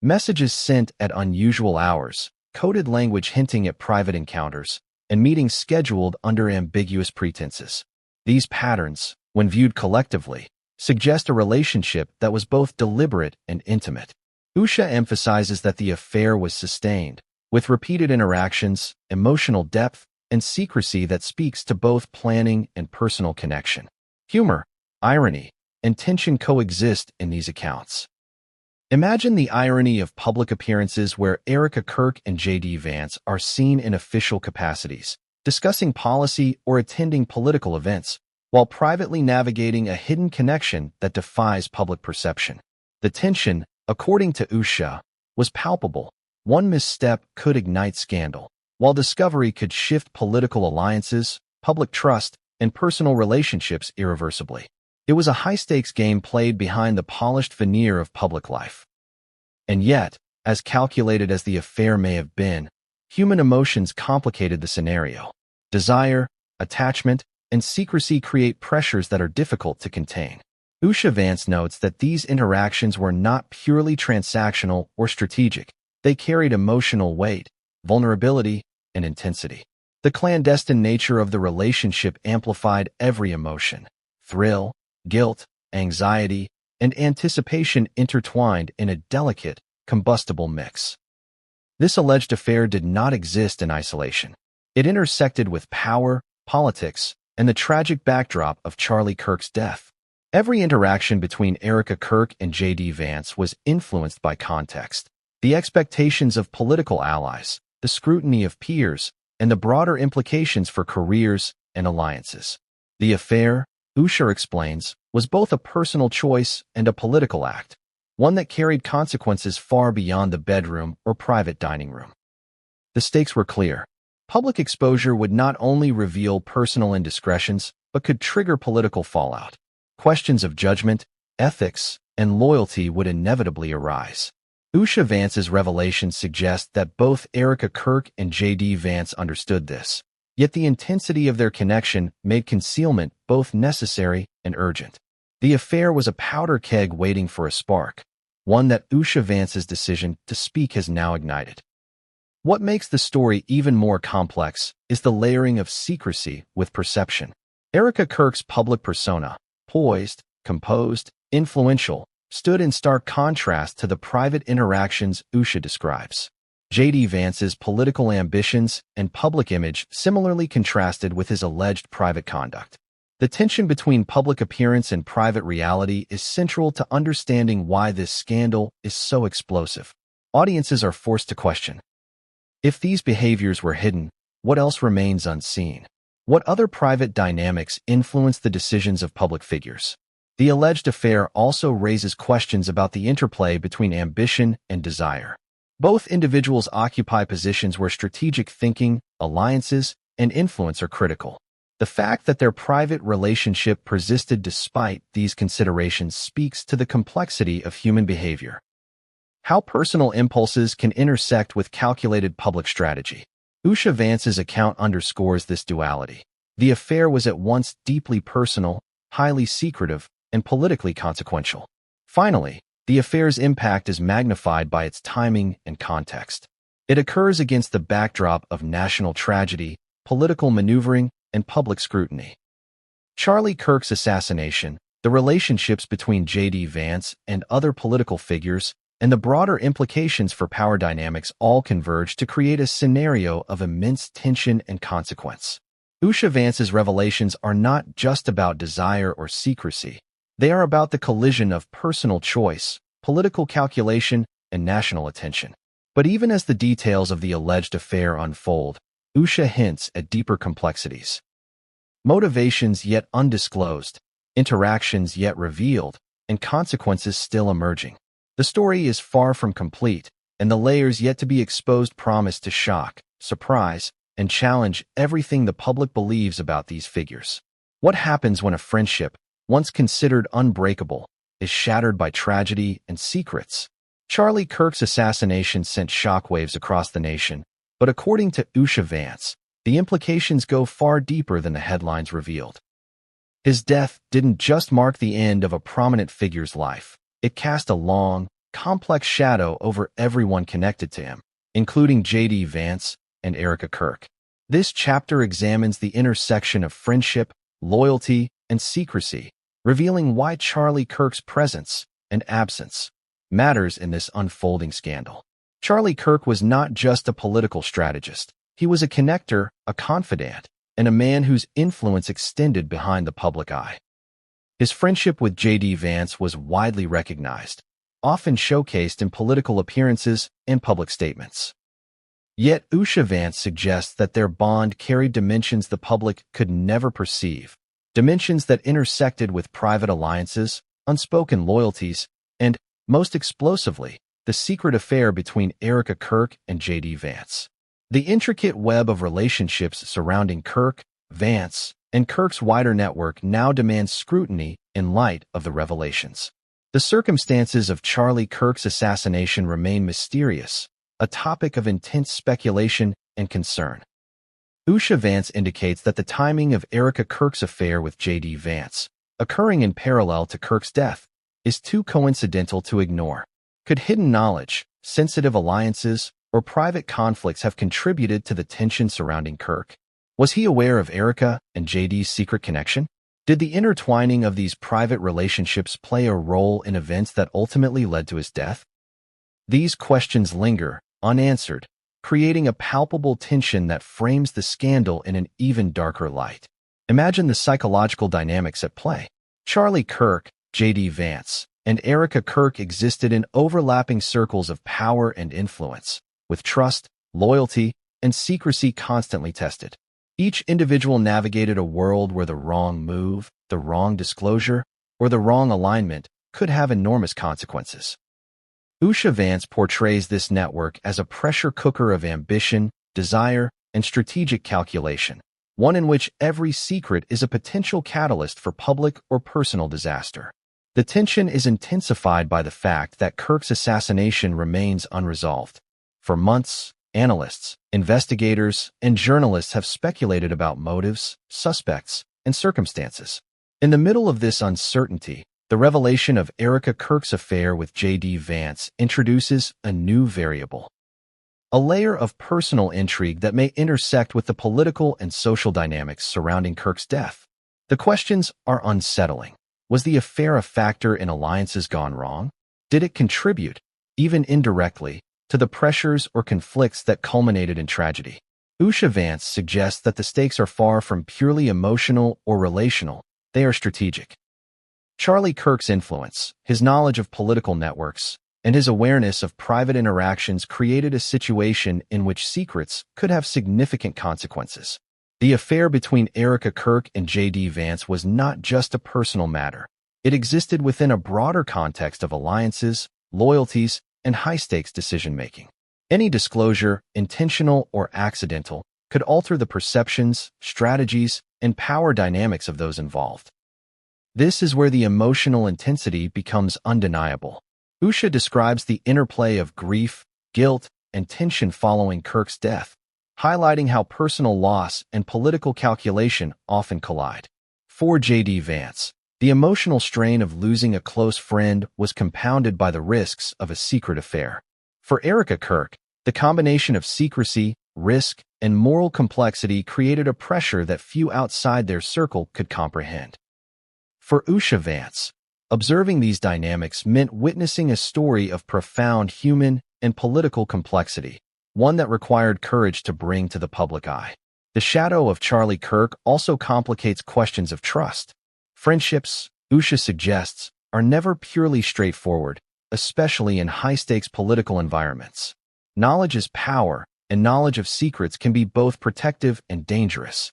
Messages sent at unusual hours, coded language hinting at private encounters, and meetings scheduled under ambiguous pretenses. These patterns, when viewed collectively, suggest a relationship that was both deliberate and intimate. Usha emphasizes that the affair was sustained, with repeated interactions, emotional depth, and secrecy that speaks to both planning and personal connection. Humor, irony, and tension coexist in these accounts. Imagine the irony of public appearances where Erika Kirk and J.D. Vance are seen in official capacities, discussing policy or attending political events, while privately navigating a hidden connection that defies public perception. The tension, according to Usha, was palpable. One misstep could ignite scandal, while discovery could shift political alliances, public trust, and personal relationships irreversibly. It was a high-stakes game played behind the polished veneer of public life. And yet, as calculated as the affair may have been, human emotions complicated the scenario. Desire, attachment, and secrecy create pressures that are difficult to contain. Usha Vance notes that these interactions were not purely transactional or strategic. They carried emotional weight, vulnerability, and intensity. The clandestine nature of the relationship amplified every emotion. Thrill, guilt, anxiety, and anticipation intertwined in a delicate, combustible mix. This alleged affair did not exist in isolation. It intersected with power, politics, and the tragic backdrop of Charlie Kirk's death. Every interaction between Erika Kirk and J.D. Vance was influenced by context. The expectations of political allies, the scrutiny of peers, and the broader implications for careers and alliances. The affair, Usha explains, was both a personal choice and a political act, one that carried consequences far beyond the bedroom or private dining room. The stakes were clear. Public exposure would not only reveal personal indiscretions, but could trigger political fallout. Questions of judgment, ethics, and loyalty would inevitably arise. Usha Vance's revelations suggest that both Erika Kirk and J.D. Vance understood this, yet the intensity of their connection made concealment both necessary and urgent. The affair was a powder keg waiting for a spark, one that Usha Vance's decision to speak has now ignited. What makes the story even more complex is the layering of secrecy with perception. Erika Kirk's public persona, poised, composed, influential, stood in stark contrast to the private interactions Usha describes. J.D. Vance's political ambitions and public image similarly contrasted with his alleged private conduct. The tension between public appearance and private reality is central to understanding why this scandal is so explosive. Audiences are forced to question. If these behaviors were hidden, what else remains unseen? What other private dynamics influence the decisions of public figures? The alleged affair also raises questions about the interplay between ambition and desire. Both individuals occupy positions where strategic thinking, alliances, and influence are critical. The fact that their private relationship persisted despite these considerations speaks to the complexity of human behavior. How personal impulses can intersect with calculated public strategy. Usha Vance's account underscores this duality. The affair was at once deeply personal, highly secretive, and politically consequential. Finally, the affair's impact is magnified by its timing and context. It occurs against the backdrop of national tragedy, political maneuvering, and public scrutiny. Charlie Kirk's assassination, the relationships between J.D. Vance and other political figures, and the broader implications for power dynamics all converge to create a scenario of immense tension and consequence. Usha Vance's revelations are not just about desire or secrecy. They are about the collision of personal choice, political calculation, and national attention. But even as the details of the alleged affair unfold, Usha hints at deeper complexities. Motivations yet undisclosed, interactions yet revealed, and consequences still emerging. The story is far from complete, and the layers yet to be exposed promise to shock, surprise, and challenge everything the public believes about these figures. What happens when a friendship, once considered unbreakable, is shattered by tragedy and secrets? Charlie Kirk's assassination sent shockwaves across the nation, but according to Usha Vance, the implications go far deeper than the headlines revealed. His death didn't just mark the end of a prominent figure's life. It cast a long, complex shadow over everyone connected to him, including J.D. Vance and Erika Kirk. This chapter examines the intersection of friendship, loyalty, and secrecy, revealing why Charlie Kirk's presence and absence matters in this unfolding scandal. Charlie Kirk was not just a political strategist. He was a connector, a confidant, and a man whose influence extended behind the public eye. His friendship with J.D. Vance was widely recognized, often showcased in political appearances and public statements. Yet Usha Vance suggests that their bond carried dimensions the public could never perceive, dimensions that intersected with private alliances, unspoken loyalties, and, most explosively, the secret affair between Erika Kirk and J.D. Vance. The intricate web of relationships surrounding Kirk, Vance, and Kirk's wider network now demands scrutiny in light of the revelations. The circumstances of Charlie Kirk's assassination remain mysterious, a topic of intense speculation and concern. Usha Vance indicates that the timing of Erika Kirk's affair with J.D. Vance, occurring in parallel to Kirk's death, is too coincidental to ignore. Could hidden knowledge, sensitive alliances, or private conflicts have contributed to the tension surrounding Kirk? Was he aware of Erika and J.D.'s secret connection? Did the intertwining of these private relationships play a role in events that ultimately led to his death? These questions linger, unanswered, creating a palpable tension that frames the scandal in an even darker light. Imagine the psychological dynamics at play. Charlie Kirk, J.D. Vance, and Erika Kirk existed in overlapping circles of power and influence, with trust, loyalty, and secrecy constantly tested. Each individual navigated a world where the wrong move, the wrong disclosure, or the wrong alignment could have enormous consequences. Usha Vance portrays this network as a pressure cooker of ambition, desire, and strategic calculation, one in which every secret is a potential catalyst for public or personal disaster. The tension is intensified by the fact that Kirk's assassination remains unresolved. For months, analysts, investigators, and journalists have speculated about motives, suspects, and circumstances. In the middle of this uncertainty, the revelation of Erika Kirk's affair with J.D. Vance introduces a new variable. A layer of personal intrigue that may intersect with the political and social dynamics surrounding Kirk's death. The questions are unsettling. Was the affair a factor in alliances gone wrong? Did it contribute, even indirectly, to the pressures or conflicts that culminated in tragedy? Usha Vance suggests that the stakes are far from purely emotional or relational, they are strategic. Charlie Kirk's influence, his knowledge of political networks, and his awareness of private interactions created a situation in which secrets could have significant consequences. The affair between Erika Kirk and J.D. Vance was not just a personal matter. It existed within a broader context of alliances, loyalties, and high-stakes decision-making. Any disclosure, intentional or accidental, could alter the perceptions, strategies, and power dynamics of those involved. This is where the emotional intensity becomes undeniable. Usha describes the interplay of grief, guilt, and tension following Kirk's death, highlighting how personal loss and political calculation often collide. For J.D. Vance, the emotional strain of losing a close friend was compounded by the risks of a secret affair. For Erika Kirk, the combination of secrecy, risk, and moral complexity created a pressure that few outside their circle could comprehend. For Usha Vance, observing these dynamics meant witnessing a story of profound human and political complexity, one that required courage to bring to the public eye. The shadow of Charlie Kirk also complicates questions of trust. Friendships, Usha suggests, are never purely straightforward, especially in high-stakes political environments. Knowledge is power, and knowledge of secrets can be both protective and dangerous.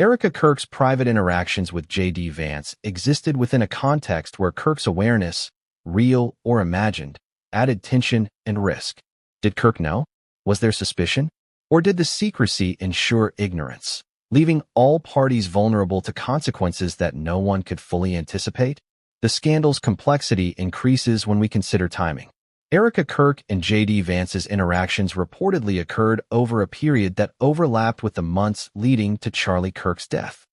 Erika Kirk's private interactions with J.D. Vance existed within a context where Kirk's awareness, real or imagined, added tension and risk. Did Kirk know? Was there suspicion? Or did the secrecy ensure ignorance, leaving all parties vulnerable to consequences that no one could fully anticipate? The scandal's complexity increases when we consider timing. Erika Kirk and J.D. Vance's interactions reportedly occurred over a period that overlapped with the months leading to Charlie Kirk's death.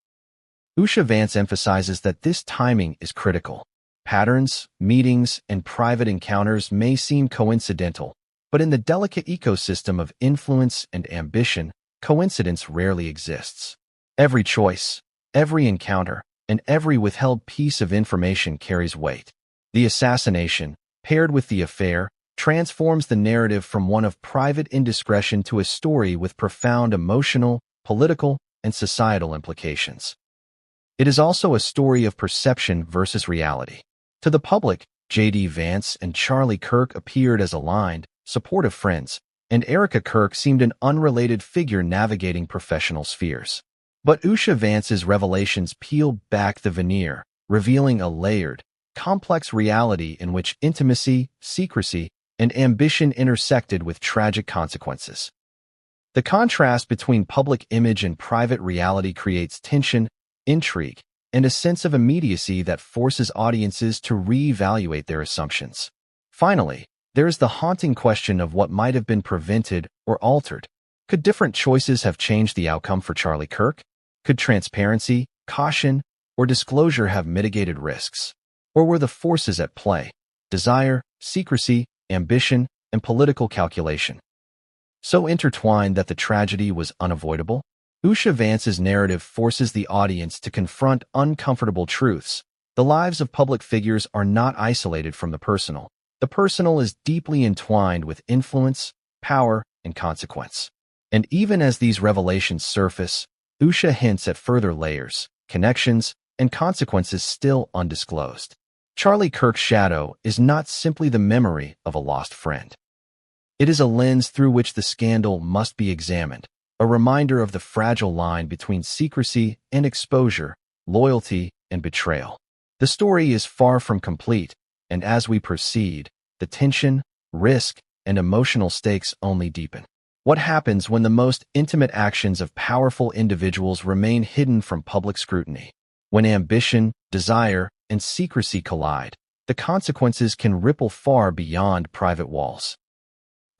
Usha Vance emphasizes that this timing is critical. Patterns, meetings, and private encounters may seem coincidental, but in the delicate ecosystem of influence and ambition, coincidence rarely exists. Every choice, every encounter, and every withheld piece of information carries weight. The assassination, paired with the affair, transforms the narrative from one of private indiscretion to a story with profound emotional, political, and societal implications. It is also a story of perception versus reality. To the public, J.D. Vance and Charlie Kirk appeared as aligned, supportive friends, and Erika Kirk seemed an unrelated figure navigating professional spheres. But Usha Vance's revelations peeled back the veneer, revealing a layered, complex reality in which intimacy, secrecy, and ambition intersected with tragic consequences. The contrast between public image and private reality creates tension, intrigue, and a sense of immediacy that forces audiences to re-evaluate their assumptions. Finally, there is the haunting question of what might have been prevented or altered. Could different choices have changed the outcome for Charlie Kirk? Could transparency, caution, or disclosure have mitigated risks? Or were the forces at play, desire, secrecy, ambition, and political calculation, so intertwined that the tragedy was unavoidable? Usha Vance's narrative forces the audience to confront uncomfortable truths. The lives of public figures are not isolated from the personal. The personal is deeply entwined with influence, power, and consequence. And even as these revelations surface, Usha hints at further layers, connections, and consequences still undisclosed. Charlie Kirk's shadow is not simply the memory of a lost friend. It is a lens through which the scandal must be examined, a reminder of the fragile line between secrecy and exposure, loyalty and betrayal. The story is far from complete, and as we proceed, the tension, risk, and emotional stakes only deepen. What happens when the most intimate actions of powerful individuals remain hidden from public scrutiny? When ambition, desire, and secrecy collide, the consequences can ripple far beyond private walls.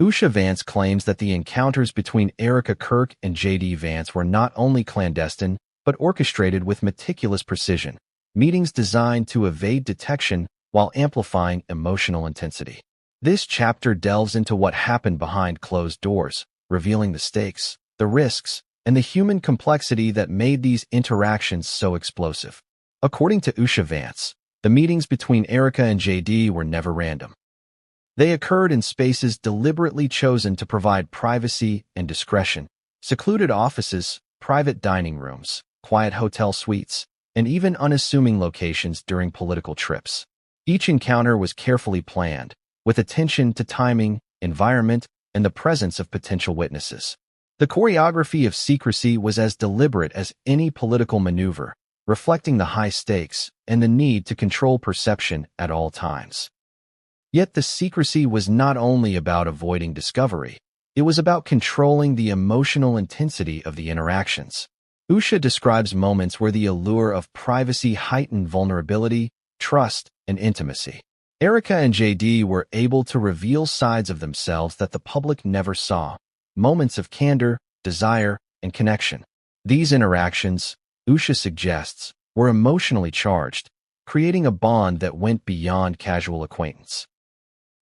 Usha Vance claims that the encounters between Erika Kirk and J.D. Vance were not only clandestine, but orchestrated with meticulous precision, meetings designed to evade detection while amplifying emotional intensity. This chapter delves into what happened behind closed doors, revealing the stakes, the risks, and the human complexity that made these interactions so explosive. According to Usha Vance, the meetings between Erika and J.D. were never random. They occurred in spaces deliberately chosen to provide privacy and discretion: secluded offices, private dining rooms, quiet hotel suites, and even unassuming locations during political trips. Each encounter was carefully planned, with attention to timing, environment, and the presence of potential witnesses. The choreography of secrecy was as deliberate as any political maneuver, reflecting the high stakes and the need to control perception at all times. Yet the secrecy was not only about avoiding discovery, it was about controlling the emotional intensity of the interactions. Usha describes moments where the allure of privacy heightened vulnerability, trust, and intimacy. Erika and J.D. were able to reveal sides of themselves that the public never saw, moments of candor, desire, and connection. These interactions, Usha suggests, were emotionally charged, creating a bond that went beyond casual acquaintance.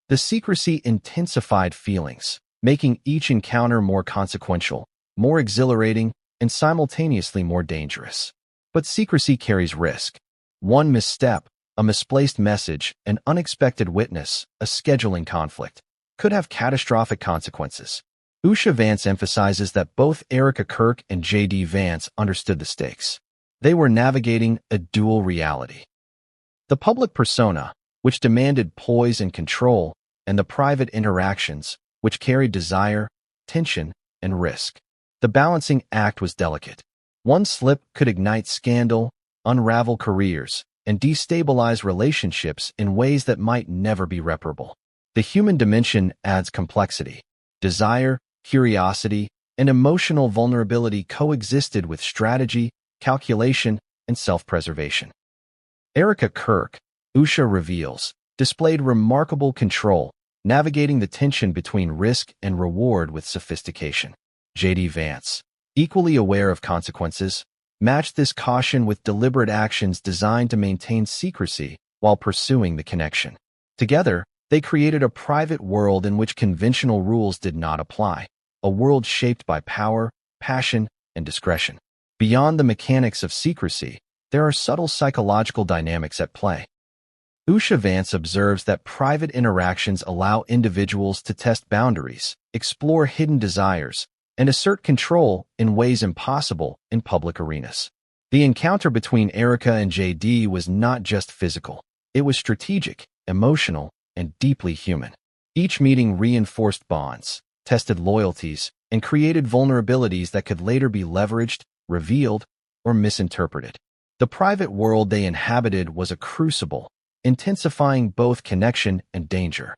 The secrecy intensified feelings, making each encounter more consequential, more exhilarating, and simultaneously more dangerous. But secrecy carries risk. One misstep, a misplaced message, an unexpected witness, a scheduling conflict, could have catastrophic consequences. Usha Vance emphasizes that both Erika Kirk and J.D. Vance understood the stakes. They were navigating a dual reality. The public persona, which demanded poise and control, and the private interactions, which carried desire, tension, and risk. The balancing act was delicate. One slip could ignite scandal, unravel careers, and destabilize relationships in ways that might never be reparable. The human dimension adds complexity. Desire, curiosity, and emotional vulnerability coexisted with strategy, calculation, and self-preservation. Erika Kirk, Usha reveals, displayed remarkable control, navigating the tension between risk and reward with sophistication. J.D. Vance, equally aware of consequences, matched this caution with deliberate actions designed to maintain secrecy while pursuing the connection. Together, they created a private world in which conventional rules did not apply, a world shaped by power, passion, and discretion. Beyond the mechanics of secrecy, there are subtle psychological dynamics at play. Usha Vance observes that private interactions allow individuals to test boundaries, explore hidden desires, and assert control in ways impossible in public arenas. The encounter between Erika and J.D. was not just physical. It was strategic, emotional, and deeply human. Each meeting reinforced bonds, tested loyalties, and created vulnerabilities that could later be leveraged, revealed, or misinterpreted. The private world they inhabited was a crucible, intensifying both connection and danger.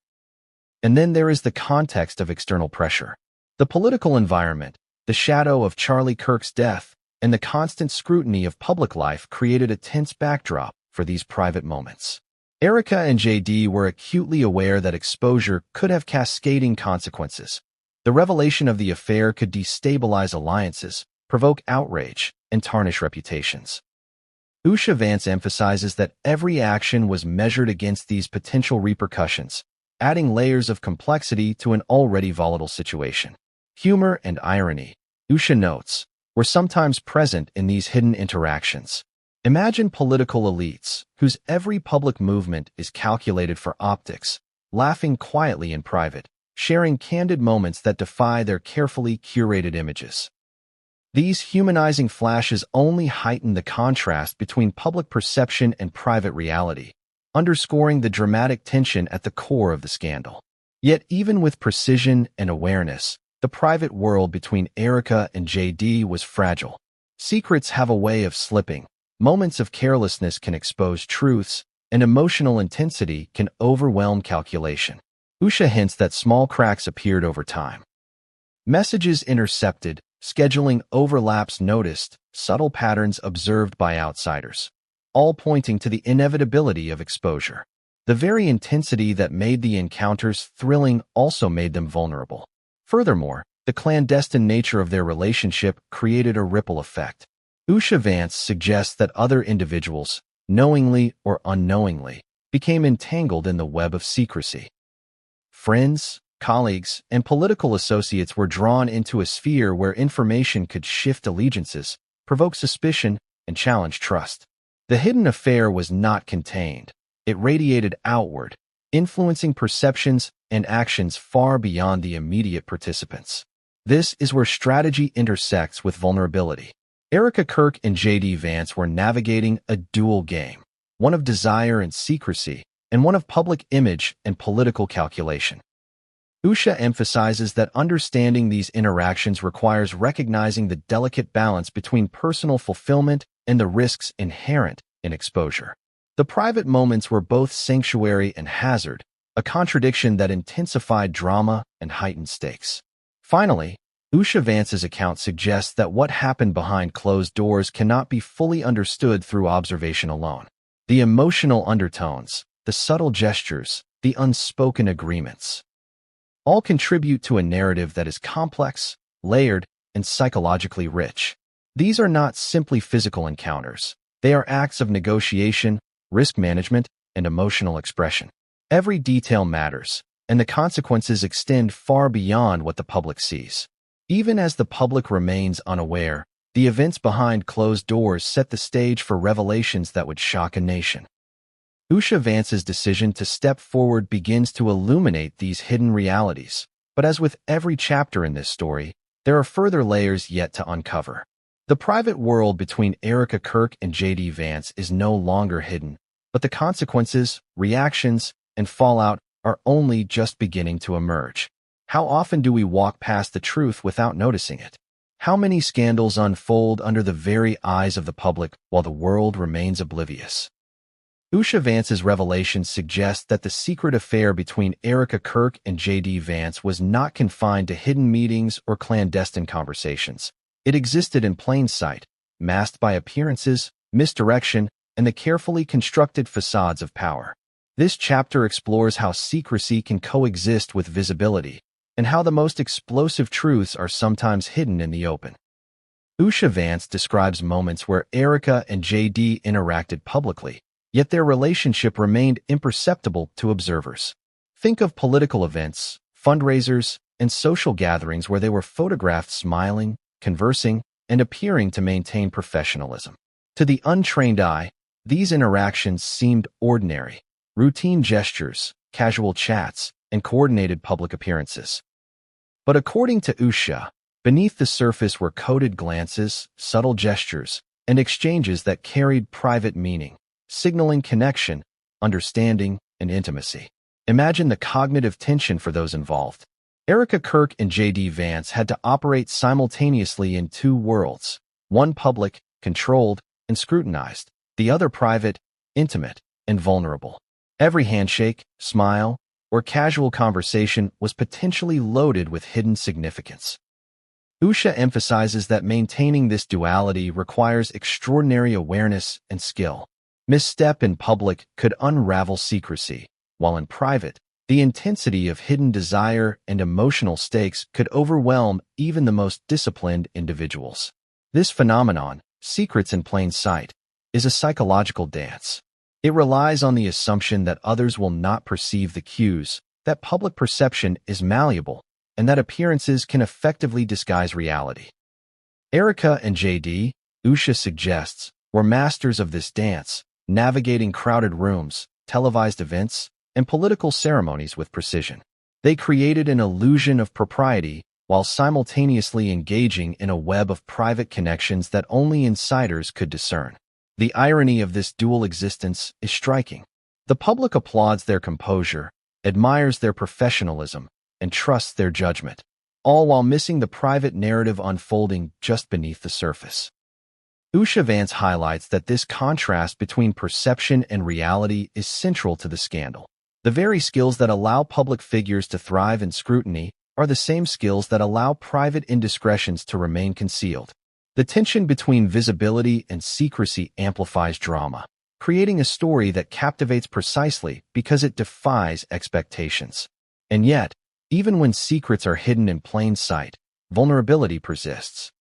And then there is the context of external pressure. The political environment, the shadow of Charlie Kirk's death, and the constant scrutiny of public life created a tense backdrop for these private moments. Erika and J.D. were acutely aware that exposure could have cascading consequences. The revelation of the affair could destabilize alliances, provoke outrage, and tarnish reputations. Usha Vance emphasizes that every action was measured against these potential repercussions, adding layers of complexity to an already volatile situation. Humor and irony, Usha notes, were sometimes present in these hidden interactions. Imagine political elites, whose every public movement is calculated for optics, laughing quietly in private, sharing candid moments that defy their carefully curated images. These humanizing flashes only heighten the contrast between public perception and private reality, underscoring the dramatic tension at the core of the scandal. Yet even with precision and awareness, the private world between Erika and J.D. was fragile. Secrets have a way of slipping. Moments of carelessness can expose truths, and emotional intensity can overwhelm calculation. Usha hints that small cracks appeared over time. Messages intercepted, scheduling overlaps noticed, subtle patterns observed by outsiders, all pointing to the inevitability of exposure. The very intensity that made the encounters thrilling also made them vulnerable. Furthermore, the clandestine nature of their relationship created a ripple effect. Usha Vance suggests that other individuals, knowingly or unknowingly, became entangled in the web of secrecy. Friends, colleagues, and political associates were drawn into a sphere where information could shift allegiances, provoke suspicion, and challenge trust. The hidden affair was not contained. It radiated outward, influencing perceptions and actions far beyond the immediate participants. This is where strategy intersects with vulnerability. Erika Kirk and J.D. Vance were navigating a dual game, one of desire and secrecy, and one of public image and political calculation. Usha emphasizes that understanding these interactions requires recognizing the delicate balance between personal fulfillment and the risks inherent in exposure. The private moments were both sanctuary and hazard, a contradiction that intensified drama and heightened stakes. Finally, Usha Vance's account suggests that what happened behind closed doors cannot be fully understood through observation alone. The emotional undertones, the subtle gestures, the unspoken agreements, all contribute to a narrative that is complex, layered, and psychologically rich. These are not simply physical encounters. They are acts of negotiation, risk management, and emotional expression. Every detail matters, and the consequences extend far beyond what the public sees. Even as the public remains unaware, the events behind closed doors set the stage for revelations that would shock a nation. Usha Vance's decision to step forward begins to illuminate these hidden realities. But as with every chapter in this story, there are further layers yet to uncover. The private world between Erika Kirk and J.D. Vance is no longer hidden, but the consequences, reactions, and fallout are only just beginning to emerge. How often do we walk past the truth without noticing it? How many scandals unfold under the very eyes of the public while the world remains oblivious? Usha Vance's revelations suggest that the secret affair between Erika Kirk and J.D. Vance was not confined to hidden meetings or clandestine conversations. It existed in plain sight, masked by appearances, misdirection, and the carefully constructed facades of power. This chapter explores how secrecy can coexist with visibility, and how the most explosive truths are sometimes hidden in the open. Usha Vance describes moments where Erika and J.D. interacted publicly, yet their relationship remained imperceptible to observers. Think of political events, fundraisers, and social gatherings where they were photographed smiling, conversing, and appearing to maintain professionalism. To the untrained eye, these interactions seemed ordinary, routine gestures, casual chats, and coordinated public appearances. But according to Usha, beneath the surface were coded glances, subtle gestures, and exchanges that carried private meaning, signaling connection, understanding, and intimacy. Imagine the cognitive tension for those involved. Erika Kirk and J.D. Vance had to operate simultaneously in two worlds, one public, controlled, and scrutinized, the other private, intimate, and vulnerable. Every handshake, smile, or casual conversation was potentially loaded with hidden significance. Usha emphasizes that maintaining this duality requires extraordinary awareness and skill. Misstep in public could unravel secrecy, while in private, the intensity of hidden desire and emotional stakes could overwhelm even the most disciplined individuals. This phenomenon, secrets in plain sight, is a psychological dance. It relies on the assumption that others will not perceive the cues, that public perception is malleable, and that appearances can effectively disguise reality. Erika and J.D., Usha suggests, were masters of this dance, navigating crowded rooms, televised events, and political ceremonies with precision. They created an illusion of propriety while simultaneously engaging in a web of private connections that only insiders could discern. The irony of this dual existence is striking. The public applauds their composure, admires their professionalism, and trusts their judgment, all while missing the private narrative unfolding just beneath the surface. Usha Vance highlights that this contrast between perception and reality is central to the scandal. The very skills that allow public figures to thrive in scrutiny are the same skills that allow private indiscretions to remain concealed. The tension between visibility and secrecy amplifies drama, creating a story that captivates precisely because it defies expectations. And yet, even when secrets are hidden in plain sight, vulnerability persists.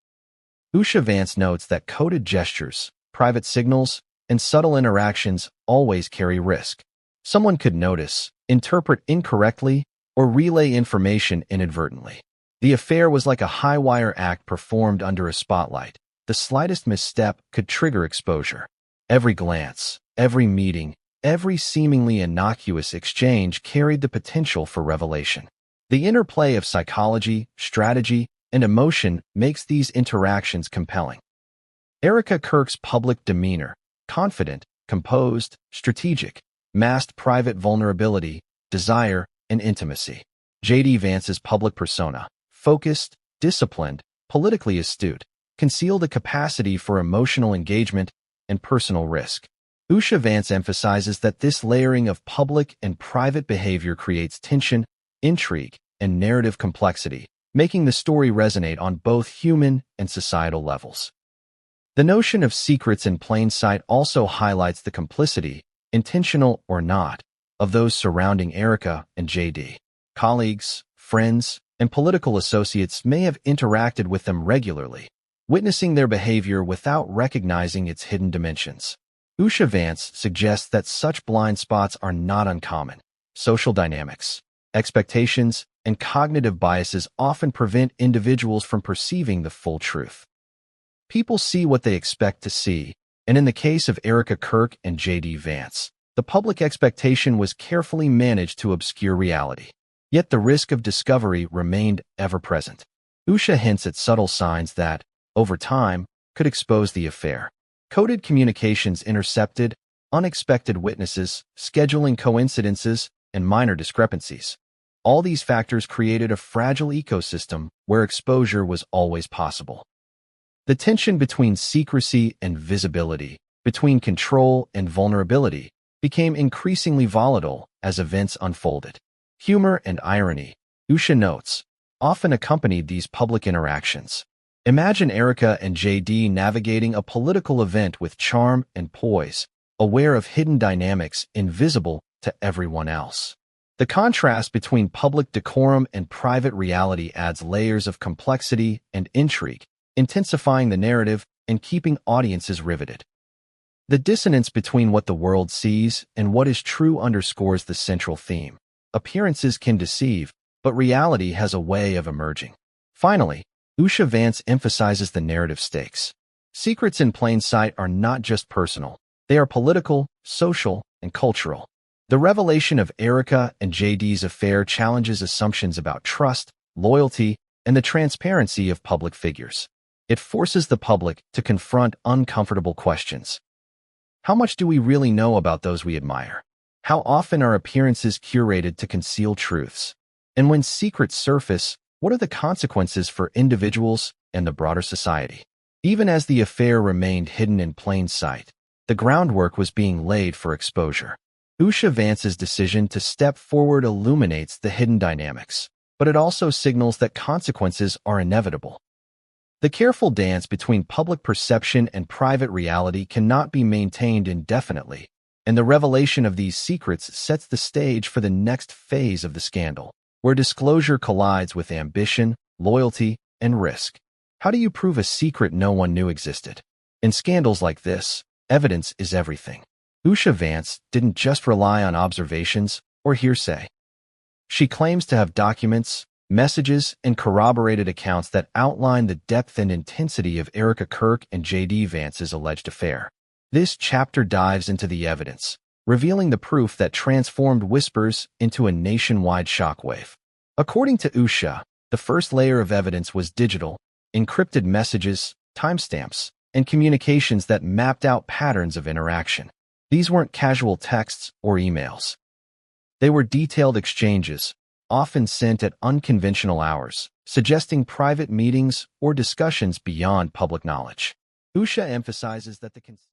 Usha Vance notes that coded gestures, private signals, and subtle interactions always carry risk. Someone could notice, interpret incorrectly, or relay information inadvertently. The affair was like a high-wire act performed under a spotlight. The slightest misstep could trigger exposure. Every glance, every meeting, every seemingly innocuous exchange carried the potential for revelation. The interplay of psychology, strategy, and emotion makes these interactions compelling. Erika Kirk's public demeanor, confident, composed, strategic, masked private vulnerability, desire, and intimacy. J.D. Vance's public persona, focused, disciplined, politically astute, concealed a capacity for emotional engagement and personal risk. Usha Vance emphasizes that this layering of public and private behavior creates tension, intrigue, and narrative complexity, making the story resonate on both human and societal levels. The notion of secrets in plain sight also highlights the complicity, intentional or not, of those surrounding Erika and J.D. Colleagues, friends, and political associates may have interacted with them regularly, witnessing their behavior without recognizing its hidden dimensions. Usha Vance suggests that such blind spots are not uncommon. Social dynamics, expectations, and cognitive biases often prevent individuals from perceiving the full truth. People see what they expect to see, and in the case of Erika Kirk and J.D. Vance, the public expectation was carefully managed to obscure reality. Yet the risk of discovery remained ever-present. Usha hints at subtle signs that, over time, could expose the affair. Coded communications intercepted, unexpected witnesses, scheduling coincidences, and minor discrepancies. All these factors created a fragile ecosystem where exposure was always possible. The tension between secrecy and visibility, between control and vulnerability, became increasingly volatile as events unfolded. Humor and irony, Usha notes, often accompanied these public interactions. Imagine Erika and J.D. navigating a political event with charm and poise, aware of hidden dynamics invisible to everyone else. The contrast between public decorum and private reality adds layers of complexity and intrigue, intensifying the narrative and keeping audiences riveted. The dissonance between what the world sees and what is true underscores the central theme. Appearances can deceive, but reality has a way of emerging. Finally, Usha Vance emphasizes the narrative stakes. Secrets in plain sight are not just personal. They are political, social, and cultural. The revelation of Erika and J.D.'s affair challenges assumptions about trust, loyalty, and the transparency of public figures. It forces the public to confront uncomfortable questions. How much do we really know about those we admire? How often are appearances curated to conceal truths? And when secrets surface, what are the consequences for individuals and the broader society? Even as the affair remained hidden in plain sight, the groundwork was being laid for exposure. Usha Vance's decision to step forward illuminates the hidden dynamics, but it also signals that consequences are inevitable. The careful dance between public perception and private reality cannot be maintained indefinitely, and the revelation of these secrets sets the stage for the next phase of the scandal, where disclosure collides with ambition, loyalty, and risk. How do you prove a secret no one knew existed? In scandals like this, evidence is everything. Usha Vance didn't just rely on observations or hearsay. She claims to have documents, messages, and corroborated accounts that outline the depth and intensity of Erika Kirk and J.D. Vance's alleged affair. This chapter dives into the evidence, revealing the proof that transformed whispers into a nationwide shockwave. According to Usha, the first layer of evidence was digital, encrypted messages, timestamps, and communications that mapped out patterns of interaction. These weren't casual texts or emails. They were detailed exchanges, often sent at unconventional hours, suggesting private meetings or discussions beyond public knowledge. Usha emphasizes that the